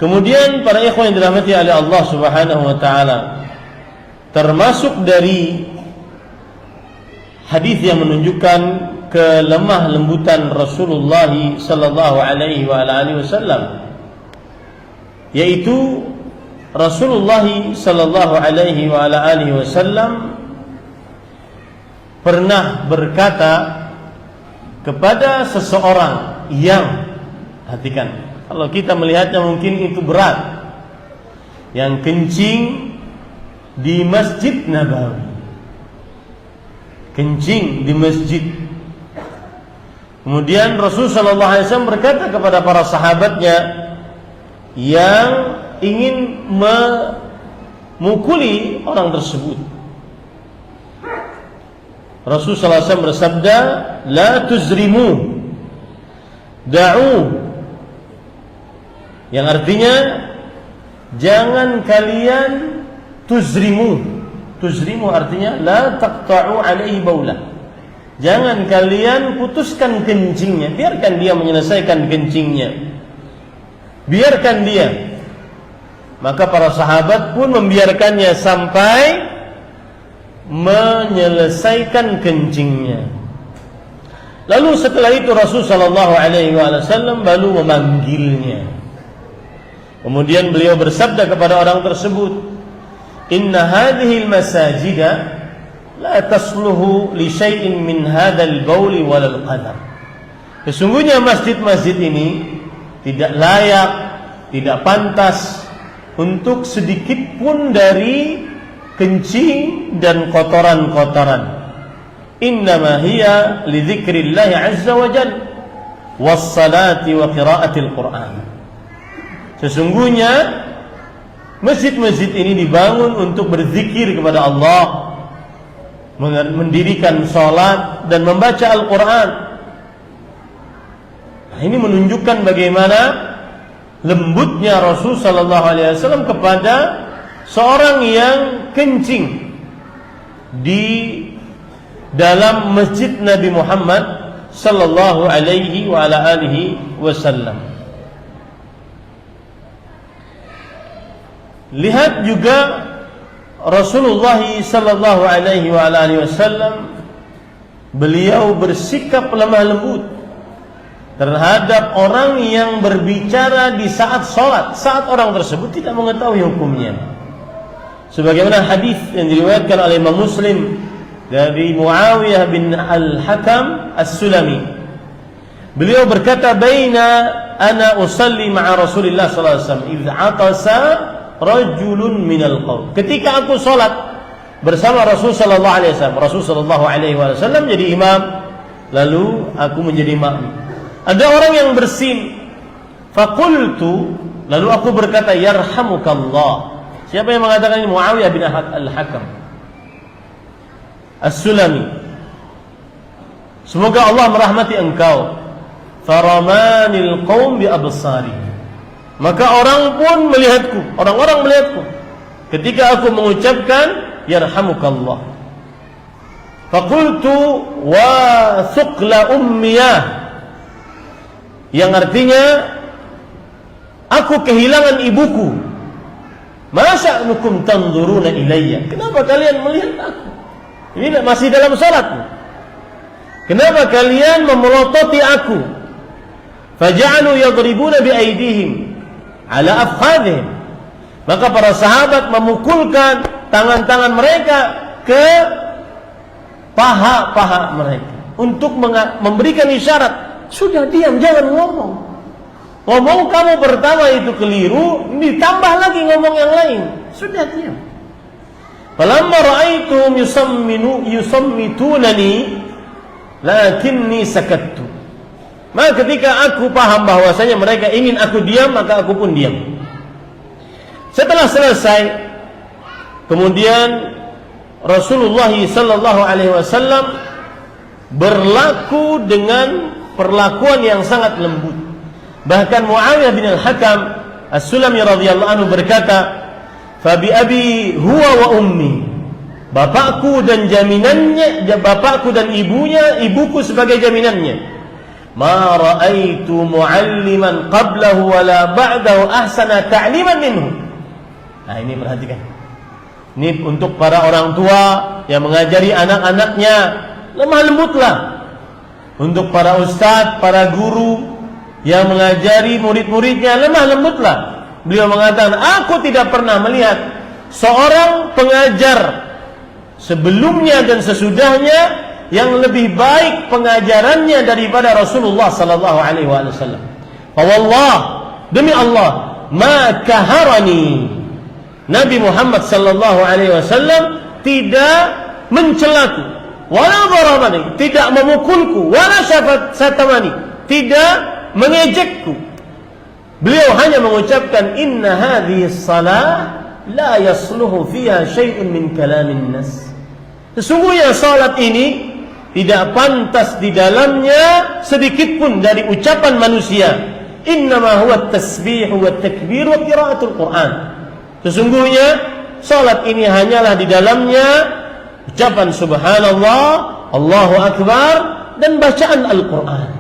Kemudian para ikhwan yang dirahmati oleh Allah Subhanahu wa taala, termasuk dari hadis yang menunjukkan kelemah lembutan Rasulullah sallallahu alaihi wa alihi wasallam, yaitu Rasulullah sallallahu alaihi wa alihi wasallam pernah berkata kepada seseorang yang, perhatikan, kalau kita melihatnya mungkin itu berat, yang kencing di Masjid Nabawi, kencing di masjid. Kemudian Rasulullah sallallahu alaihi wasallam berkata kepada para sahabatnya yang ingin memukuli orang tersebut, Rasulullah SAW bersabda, la tuzrimu, da'u, yang artinya jangan kalian tuzrimu. Tuzrimu artinya la taqta'u alaihi baulah, jangan kalian putuskan kencingnya, biarkan dia menyelesaikan kencingnya, biarkan dia. Maka para sahabat pun membiarkannya sampai menyelesaikan kencingnya. Lalu setelah itu Rasul sallallahu alaihi wasallam baru memanggilnya. Kemudian beliau bersabda kepada orang tersebut, inna hadhihi al-masajida la tasluhu li syai'in min hadzal bauli wal qadar. Sesungguhnya masjid-masjid ini tidak layak, tidak pantas untuk sedikit pun dari kencing dan kotoran-kotoran. Innama hiya li dzikrillah azza wa jalla was salati wa qiraatil Qur'an. Sesungguhnya masjid-masjid ini dibangun untuk berzikir kepada Allah, mendirikan salat dan membaca Al-Qur'an. Nah, ini menunjukkan bagaimana lembutnya Rasul sallallahu alaihi wasallam kepada seorang yang kencing di dalam masjid Nabi Muhammad sallallahu alaihi wa ala alihi wasallam. Lihat juga Rasulullah sallallahu alaihi wa ala alihi wasallam, beliau bersikap lemah lembut terhadap orang yang berbicara di saat sholat, saat orang tersebut tidak mengetahui hukumnya. Sebagaimana hadis yang diriwayatkan oleh Imam Muslim dari Muawiyah bin Al-Hakam As-Sulami, beliau berkata, baina ana usalli ma'a Rasulillah sallallahu alaihi wasallam idz atasa rajulun minal qaum. Ketika aku sholat bersama Rasul sallallahu alaihi wasallam, Rasul sallallahu alaihi wasallam jadi imam, lalu aku menjadi makmum. Ada orang yang bersin, faqultu, lalu aku berkata, yarhamukallah. Siapa yang mengatakan ini? Muawiyah bin Al-Hakam As-Sulami. Semoga Allah merahmati engkau. Faramanil qaum bi absari. Maka orang pun melihatku, orang-orang melihatku ketika aku mengucapkan yarhamukallah. Faqultu wa thuqla ummiyah, yang artinya aku kehilangan ibuku. Masya'nukum tanzuruna ilayya, kenapa kalian melihat aku? Ini masih dalam salat. Kenapa kalian memelototi aku? Faja'alu yadribuna biaydihim ala afkhadhihim. Maka para sahabat memukulkan tangan-tangan mereka ke paha-paha mereka untuk memberikan isyarat, sudah diam, jangan ngomong. Ngomong kamu pertama itu keliru, ditambah lagi ngomong yang lain. Sudah diam. Falamma ra'aitum yusammitunani lakinni sakattu. Maka ketika aku paham bahwasanya mereka ingin aku diam, maka aku pun diam. Setelah selesai, kemudian Rasulullah sallallahu alaihi wasallam berlaku dengan perlakuan yang sangat lembut. Bahkan Muawiyah bin Al-Hakam As-Sulami radhiyallahu anhu berkata, "Fa bi abi huwa wa ummi." Bapakku dan jaminannya, bapakku dan ibunya, ibuku sebagai jaminannya. ma ra'aitu mu'alliman qablahu wala ba'dahu ahsana ta'liman minhu. Nah, ini perhatikan. Ini untuk para orang tua yang mengajari anak-anaknya, lemah lembutlah. Untuk para ustadz, para guru yang mengajari murid-muridnya, lemah lembutlah. Beliau mengatakan, aku tidak pernah melihat seorang pengajar sebelumnya dan sesudahnya yang lebih baik pengajarannya daripada Rasulullah sallallahu alaihi wasallam. Fa wallah, demi Allah, ma kaharani. Nabi Muhammad sallallahu alaihi wasallam tidak mencelaku, wala darabani, tidak memukulku, wala syatamani, tidak mengejekku. Beliau hanya mengucapkan, inna hadhihi salah la yasluhu fiha syai'un min kalamin nas. Sesungguhnya salat ini tidak pantas di dalamnya sedikit pun dari ucapan manusia. Innama huwa at-tasbih wa at-takbir wa qiraatul Qur'an. Sesungguhnya salat ini hanyalah di dalamnya ucapan subhanallah, Allahu akbar, dan bacaan Al-Qur'an.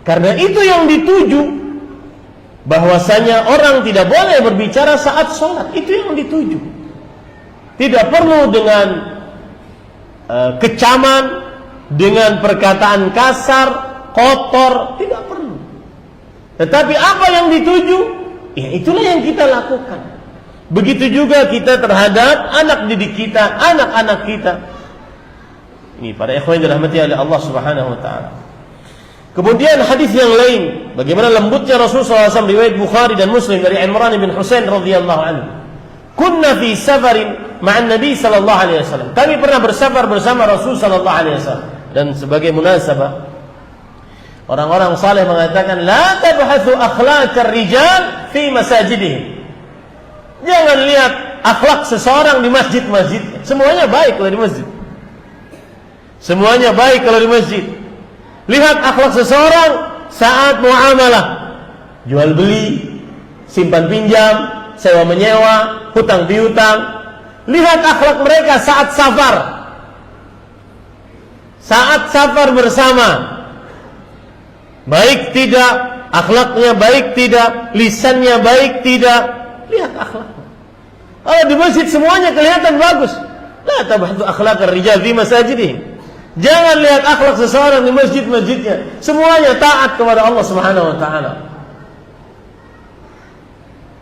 Karena itu yang dituju, bahwasanya orang tidak boleh berbicara saat sholat. Itu yang dituju. Tidak perlu dengan kecaman, dengan perkataan kasar, kotor, tidak perlu. Tetapi apa yang dituju, ya itulah yang kita lakukan. Begitu juga kita terhadap anak didik kita, anak-anak kita. Ini para ikhwan yang dirahmati oleh Allah Subhanahu wa taala. Kemudian hadis yang lain, bagaimana lembutnya Rasulullah SAW, riwayat Bukhari dan Muslim dari Imran bin Husain radhiyallahu anhu. Kunna fi safarin ma'an Nabi sallallahu alaihi wasallam. Kami pernah bersafar bersama Rasul sallallahu alaihi wasallam. Dan sebagai munasabah, orang-orang saleh mengatakan, la tabhathu akhlaqar rijal fi masajidihim. Jangan lihat akhlak seseorang di masjid-masjid. Semuanya baik kalau di masjid. Semuanya baik kalau di masjid. Lihat akhlak seseorang saat muamalah, jual beli, simpan pinjam, sewa menyewa, hutang piutang. Lihat akhlak mereka saat safar. Saat safar bersama, baik tidak akhlaknya, baik tidak lisannya, baik tidak. Lihat akhlaknya. Kalau di masjid semuanya kelihatan bagus. La tabhathu akhlaqar rijal fi masajidihim. Jangan lihat akhlak seseorang di masjid-masjidnya. Semuanya taat kepada Allah Subhanahu wa taala.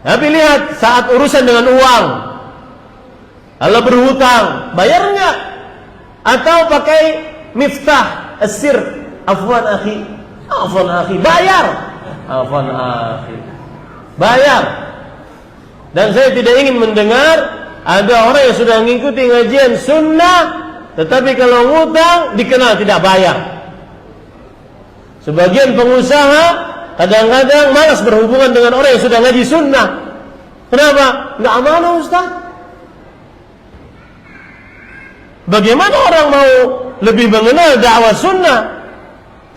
Tapi lihat saat urusan dengan uang. Allah berhutang, bayar enggak? Atau pakai miftah as-sir, afwan akhi, bayar. Afwan akhi. Bayar. Dan saya tidak ingin mendengar ada orang yang sudah mengikuti ngajian sunnah, tetapi kalau ngutang dikenal tidak bayar. Sebagian pengusaha kadang-kadang malas berhubungan dengan orang yang sudah ngaji sunnah. Kenapa? Nggak amanah Ustaz. Bagaimana orang mau lebih mengenal dakwah sunnah?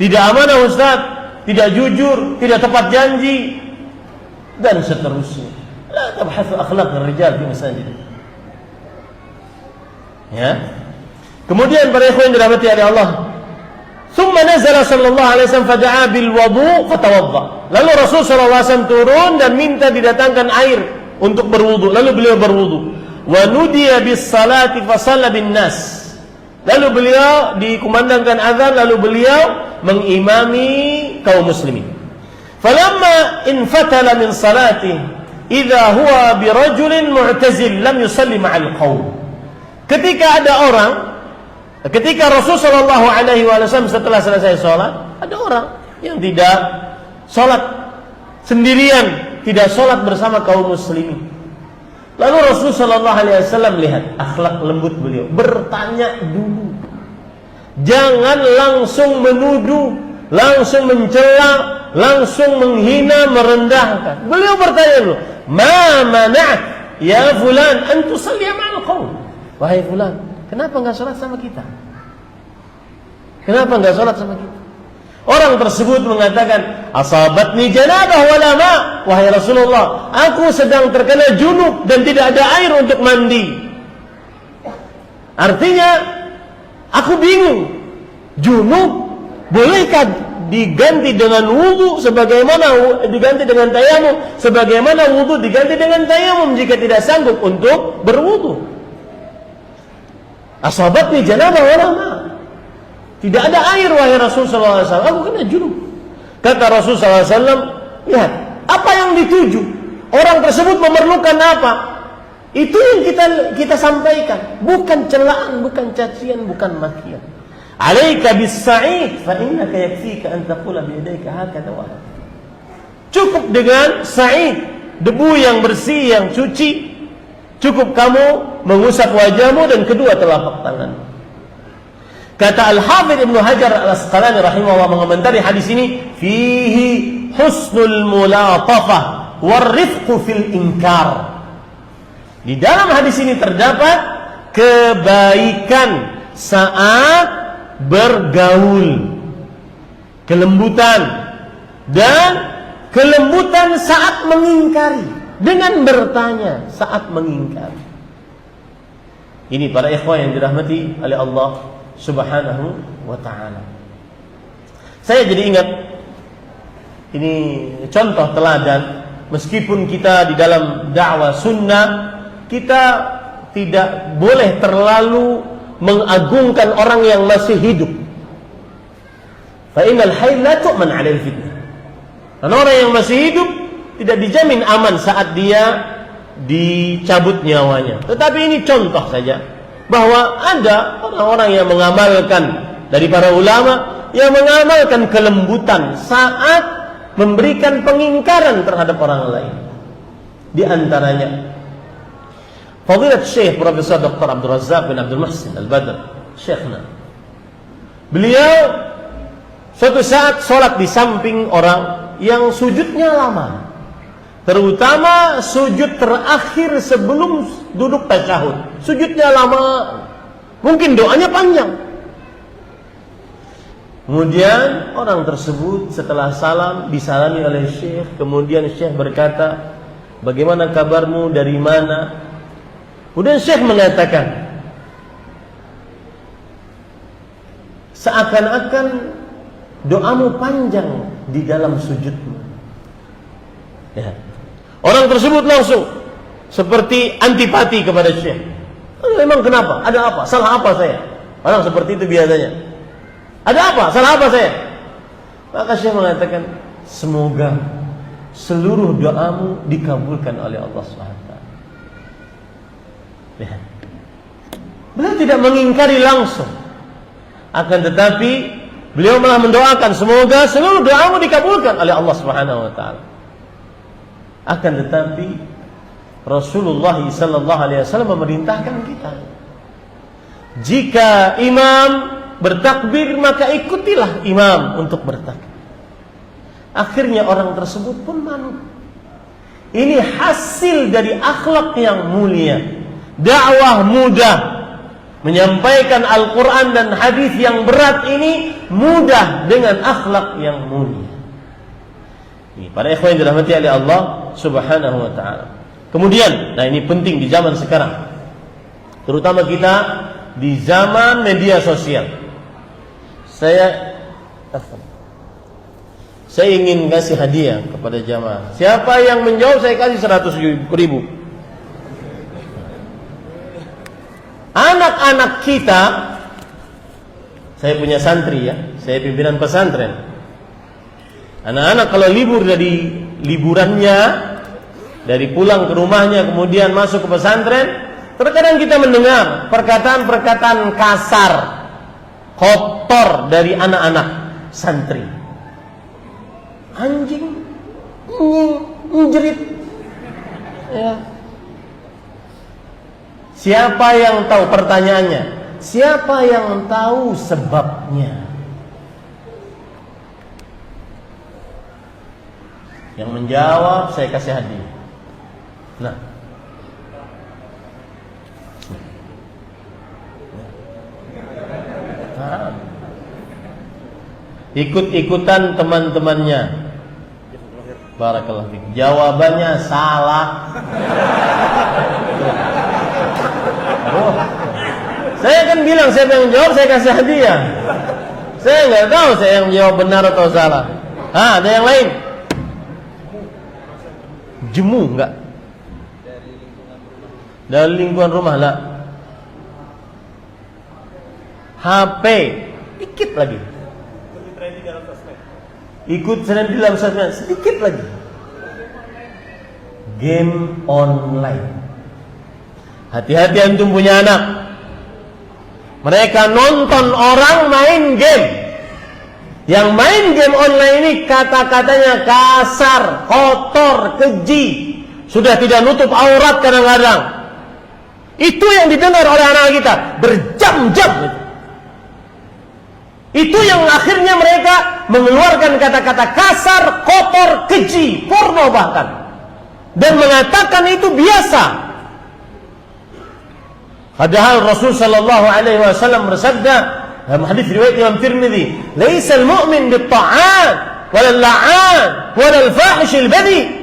Tidak amanah Ustaz, tidak jujur, tidak tepat janji, dan seterusnya. La tabhathu akhlaqar rijal fi masajid. Ya. Kemudian para ikhwan dirahmati oleh Allah, thumma nazala sallallahu alaihi wasallam fada'a bil wudu fatawadda. Lalu Rasul sallallahu alaihi wasallam turun dan minta didatangkan air untuk berwudu. Lalu beliau berwudu. Wa nudiya bis salati fa shalla bin nas. Lalu beliau dikumandangkan azan, lalu beliau mengimami kaum muslimin. Falamma infatala min salatihi idza huwa bi rajulin mu'tazil lam yusalli ma'al qaum. Ketika Rasul sallallahu alaihi wasallam setelah selesai sholat, ada orang yang tidak sholat sendirian, tidak sholat bersama kaum muslimin. Lalu Rasul sallallahu alaihi wasallam lihat akhlak lembut beliau, bertanya dulu. Jangan langsung menuduh, langsung mencela, langsung menghina, merendahkan. Beliau bertanya dulu, "Ma mana'ak ya fulan an tusalli ma'al qaum?" Wahai fulan, kenapa enggak salat sama kita? Kenapa enggak salat sama kita? Orang tersebut mengatakan, "Asabatni janabah wala ma." Wahai Rasulullah, aku sedang terkena junub dan tidak ada air untuk mandi. Artinya, aku bingung. Junub bolehkah diganti dengan wudu sebagaimana diganti dengan tayamum, sebagaimana wudu diganti dengan tayamum jika tidak sanggup untuk berwudu. Asabatni janabah wala ma. Tidak ada air wahai Rasul sallallahu alaihi wasallam, aku kena junub. Kata Rasul sallallahu alaihi wasallam, lihat, apa yang dituju? Orang tersebut memerlukan apa? Itu yang kita sampaikan, bukan celaan, bukan cacian, bukan makian. Alaika bis-sa'id fa innaka yakfika an taqula bi yadayka hakadha wa hakadha. Cukup dengan sa'id, debu yang bersih yang suci. Cukup kamu mengusap wajahmu dan kedua telapak tangan. Kata Al-Hafidz Ibnu Hajar Al-Asqalani rahimahullah mengomentari hadis ini, fihi husnul mulatafah warifqu fil inkar. Di dalam hadis ini terdapat kebaikan saat bergaul, kelembutan, dan kelembutan saat mengingkari, dengan bertanya saat mengingkari. Ini para ikhwan yang dirahmati oleh Allah Subhanahu wa ta'ala. Saya jadi ingat, ini contoh teladan, meskipun kita di dalam dakwah sunnah, kita tidak boleh terlalu mengagungkan orang yang masih hidup. Fa innal hayy la tu'man 'alal fitnah. Karena orang yang masih hidup tidak dijamin aman saat dia dicabut nyawanya. Tetapi ini contoh saja bahwa ada orang-orang yang mengamalkan dari para ulama yang mengamalkan kelembutan saat memberikan pengingkaran terhadap orang lain. Di antaranya Fadilat Syekh Profesor Dr. Abdul Razzaq bin Abdul Muhsin Al-Badr, syekhna. Beliau suatu saat sholat di samping orang yang sujudnya lama, terutama sujud terakhir sebelum duduk tasyahud. Sujudnya lama, mungkin doanya panjang. Kemudian orang tersebut setelah salam disalami oleh Syekh. Kemudian Syekh berkata, bagaimana kabarmu, dari mana? Kemudian Syekh mengatakan, seakan-akan doamu panjang di dalam sujudmu. Ya. Orang tersebut langsung seperti antipati kepada Syekh. Memang kenapa? Ada apa? Salah apa saya? Orang seperti itu biasanya. Ada apa? Salah apa saya? Maka Syekh mengatakan, semoga seluruh doamu dikabulkan oleh Allah SWT. Ya. Beliau tidak mengingkari langsung, akan tetapi beliau malah mendoakan semoga seluruh doamu dikabulkan oleh Allah Subhanahu wa taala. Akan tetapi Rasulullah sallallahu alaihi wasallam memerintahkan kita, jika imam bertakbir maka ikutilah imam untuk bertakbir. Akhirnya orang tersebut pun manut. Ini hasil dari akhlak yang mulia. Dakwah mudah, menyampaikan Al-Quran dan hadis yang berat ini mudah dengan akhlak yang mulia. Ini para ikhwan yang dirahmati oleh Allah Subhanahu wa ta'ala. Kemudian, nah ini penting di zaman sekarang, terutama kita di zaman media sosial. Saya ingin kasih hadiah kepada jamaah. Siapa yang menjawab saya kasih 100.000. Anak-anak kita, saya punya santri ya, saya pimpinan pesantren. Anak-anak kalau libur dari liburannya, dari pulang ke rumahnya kemudian masuk ke pesantren, terkadang kita mendengar perkataan-perkataan kasar, kotor dari anak-anak santri. Anjing, menjerit, ya. Siapa yang tahu, pertanyaannya, siapa yang tahu sebabnya? Yang menjawab saya kasih hadiah. Nah, ikut-ikutan teman-temannya. Barakallahu fiik. Jawabannya salah. Oh, saya kan bilang siapa yang jawab saya kasih hadiah. Saya nggak tahu saya yang jawab benar atau salah. Ada yang lain? Jemu enggak? Dari lingkungan rumah lah. HP dikit lagi. Ikut tren di dalam sosmed sedikit lagi. Game online. Hati-hati antum punya anak. Mereka nonton orang main game. Yang main game online ini kata-katanya kasar, kotor, keji. Sudah tidak nutup aurat kadang-kadang. Itu yang didengar oleh anak kita berjam-jam. Itu yang akhirnya mereka mengeluarkan kata-kata kasar, kotor, keji, porno bahkan. Dan mengatakan itu biasa. Padahal Rasul sallallahu alaihi wasallam bersabda dalam hadis riwayat Imam Tirmidzi, "Laisal mu'min bit-ta'an wal la'an wal fahish al-badi."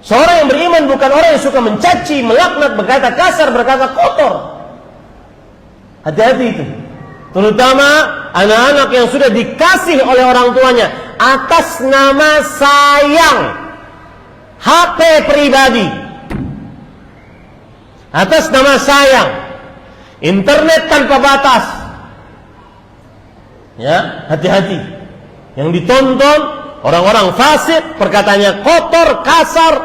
Seorang yang beriman bukan orang yang suka mencaci, melaknat, berkata kasar, berkata kotor. Hati-hati itu. Terutama anak-anak yang sudah dikasih oleh orang tuanya atas nama sayang, HP pribadi, atas nama sayang, internet tanpa batas. Ya, hati-hati. Yang ditonton orang-orang fasik, perkataannya kotor, kasar.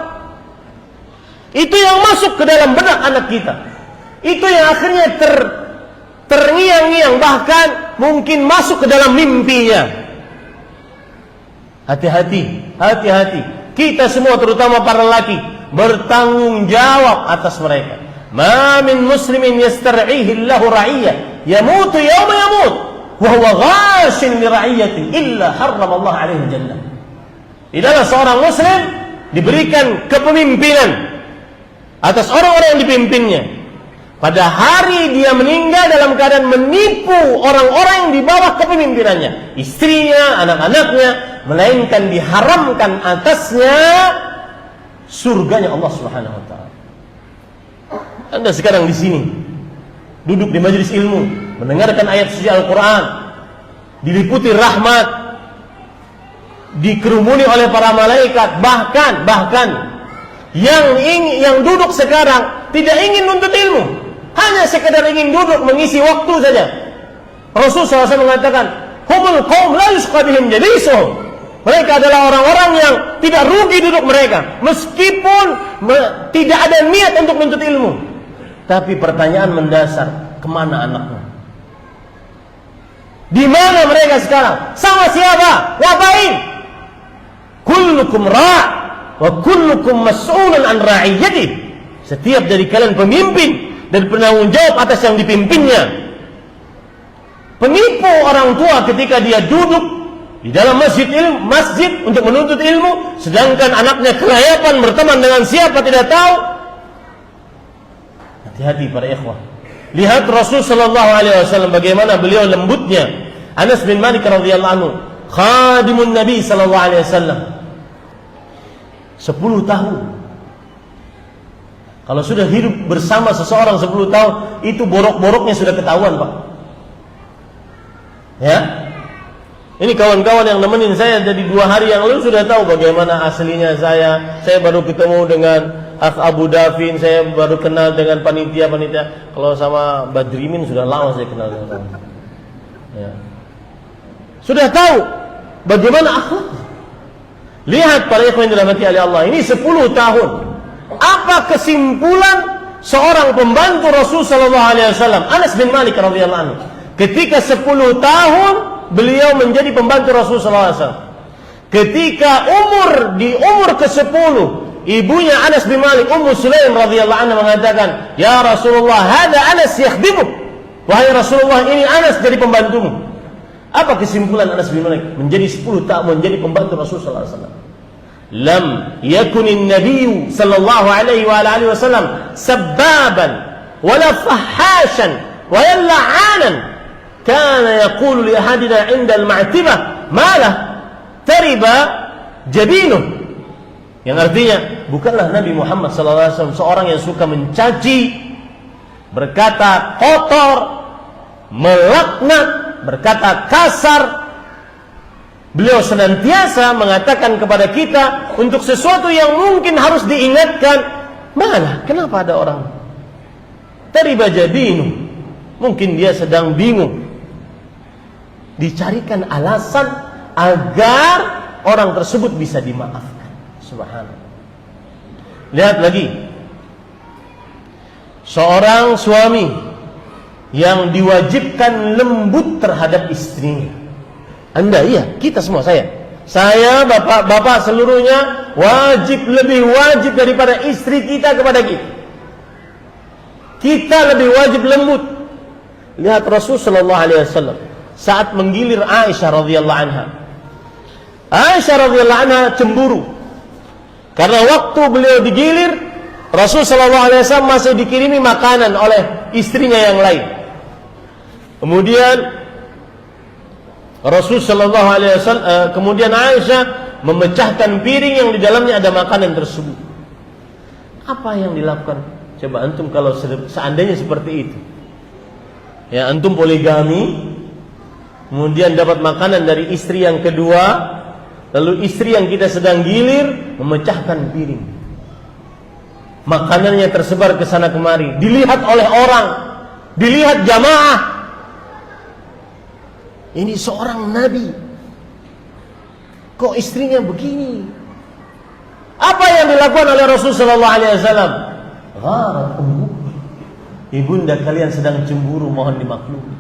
Itu yang masuk ke dalam benak anak kita. Itu yang akhirnya terngiang-ngiang, bahkan mungkin masuk ke dalam mimpinya. Hati-hati, hati-hati. Kita semua terutama para lelaki bertanggung jawab atas mereka. Ma min muslimin yastar'ihi Allahu ra'iyyah yamutu yawma yamut wa huwa ghashin li ra'iyyati illa harrama Allah 'alaihi jannah. Tidaklah seorang muslim diberikan kepemimpinan atas orang-orang yang dipimpinnya. Pada hari dia meninggal dalam keadaan menipu orang-orang yang di bawah kepemimpinannya, istrinya, anak-anaknya, melainkan diharamkan atasnya surganya Allah Subhanahu wa taala. Anda sekarang di sini duduk di majelis ilmu, mendengarkan ayat suci Al-Qur'an, diliputi rahmat, dikerumuni oleh para malaikat, bahkan yang duduk sekarang tidak ingin nuntut ilmu, hanya sekedar ingin duduk mengisi waktu saja. Rasulullah SAW mengatakan, humul qaum la yusqa bihim jalisuhum. Mereka adalah orang-orang yang tidak rugi duduk mereka, meskipun tidak ada niat untuk menuntut ilmu. Tapi pertanyaan mendasar, kemana anaknya? Di mana mereka sekarang? Sama siapa? Ngapain? Kullukum ra' wa kullukum mas'ulun an ra'iyyati. Setiap dari kalian pemimpin dan penanggung jawab atas yang dipimpinnya. Penipu orang tua ketika dia duduk di dalam masjid untuk menuntut ilmu, sedangkan anaknya kelayapan berteman dengan siapa tidak tahu. Hati-hati para ikhwah. Lihat Rasul sallallahu alaihi wasallam bagaimana beliau lembutnya. Anas bin Malik radhiyallahu anhu, khadimun Nabi sallallahu alaihi wasallam. 10 tahun. Kalau sudah hidup bersama seseorang 10 tahun, itu borok-boroknya sudah ketahuan, Pak. Ya. Ini kawan-kawan yang nemenin saya jadi 2 hari yang lalu sudah tahu bagaimana aslinya saya. Saya baru ketemu dengan Akh Abu Davin, saya baru kenal dengan panitia-panitia. Kalau sama Badrimin sudah lama saya kenal dengan kamu. Ya. Sudah tahu bagaimana akhlaknya. Lihat para ikhwan yang dirahmati oleh Allah, ini 10 tahun. Apa kesimpulan seorang pembantu Rasul sallallahu alaihi wasallam, Anas bin Malik radhiyallahu anhu, ketika 10 tahun beliau menjadi pembantu Rasul sallallahu alaihi wasallam. Ketika di umur ke-10, ibunya Anas bin Malik, Ummu Sulaim radhiyallahu anha mengatakan, "Ya Rasulullah, hada Anas yakhdimuk." Wahai Rasulullah, ini Anas jadi pembantumu. Apa kesimpulan Anas bin Malik? Menjadi 10 tahun menjadi pembantu Rasul sallallahu alaihi wasallam. Lam yakunin Nabi sallallahu alaihi wa alihi wasallam sabbaban wala fahashan wala la'anan. Kana yaqulu li ahadina 'inda al-ma'tibah, "Malah tariba jabinuh." Yang artinya, bukanlah Nabi Muhammad sallallahu alaihi wasallam seorang yang suka mencaci, berkata kotor, melaknat, berkata kasar. Beliau senantiasa mengatakan kepada kita untuk sesuatu yang mungkin harus diingatkan. Mana? Kenapa ada orang tariba jabinu? Mungkin dia sedang bingung. Dicarikan alasan agar orang tersebut bisa dimaafkan. Subhanallah. Lihat lagi. Seorang suami yang diwajibkan lembut terhadap istrinya. Anda, iya, kita semua, saya, bapak seluruhnya lebih wajib daripada istri kita kepada kita. Kita lebih wajib lembut. Lihat Rasulullah sallallahu alaihi wasallam saat menggilir Aisyah radhiyallahu anha. Aisyah radhiyallahu anha cemburu karena waktu beliau digilir, Rasul sallallahu alaihi wasallam masih dikirimi makanan oleh istrinya yang lain. Kemudian Rasul sallallahu alaihi wasallam kemudian Aisyah memecahkan piring yang di dalamnya ada makanan tersebut. Apa yang dilakukan? Coba antum kalau seandainya seperti itu. Ya, antum poligami, kemudian dapat makanan dari istri yang kedua, lalu istri yang kita sedang gilir memecahkan piring. Makanannya tersebar ke sana kemari, dilihat oleh orang, dilihat jamaah. Ini seorang nabi, kok istrinya begini? Apa yang dilakukan oleh Rasul sallallahu alaihi wasallam? Gharat ummuki, ibunda kalian sedang cemburu, mohon dimaklumi.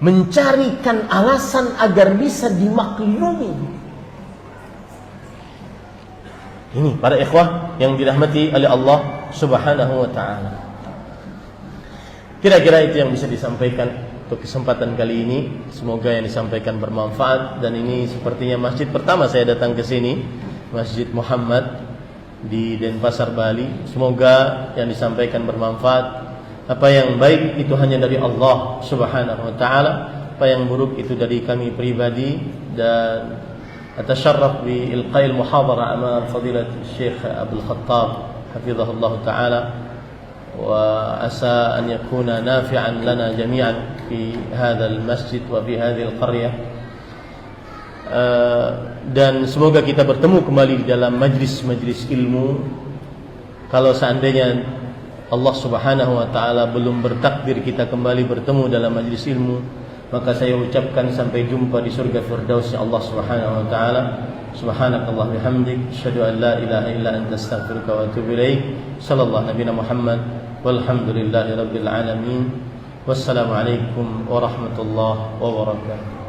Mencarikan alasan agar bisa dimaklumi. Ini para ikhwah yang dirahmati oleh Allah Subhanahu wa taala. Kira-kira itu yang bisa disampaikan untuk kesempatan kali ini. Semoga yang disampaikan bermanfaat. Dan ini sepertinya masjid pertama saya datang ke sini, Masjid Muhammad di Denpasar, Bali. Semoga yang disampaikan bermanfaat. Apa yang baik itu hanya dari Allah Subhanahu wa taala, apa yang buruk itu dari kami pribadi. Dan atasyarraf bi ilqail muhadara amam fadilat Syekh Abdul Khattab hafizahullah taala, wa asa an yakuna nafi'an lana jami'an fi hadzal masjid wa fi hadhil qaryah. Dan semoga kita bertemu kembali di dalam majlis-majlis ilmu. Kalau seandainya Allah Subhanahu wa taala belum bertakdir kita kembali bertemu dalam majlis ilmu, maka saya ucapkan sampai jumpa di surga Firdaus Allah Subhanahu wa taala. Subhanakallah bihamdik, asyhadu an la ilaha illa anta, astaghfiruka wa atubu ilaik. Sallallahu nabiyana Muhammad walhamdulillahi rabbil alamin. Wassalamu alaikum warahmatullahi wabarakatuh.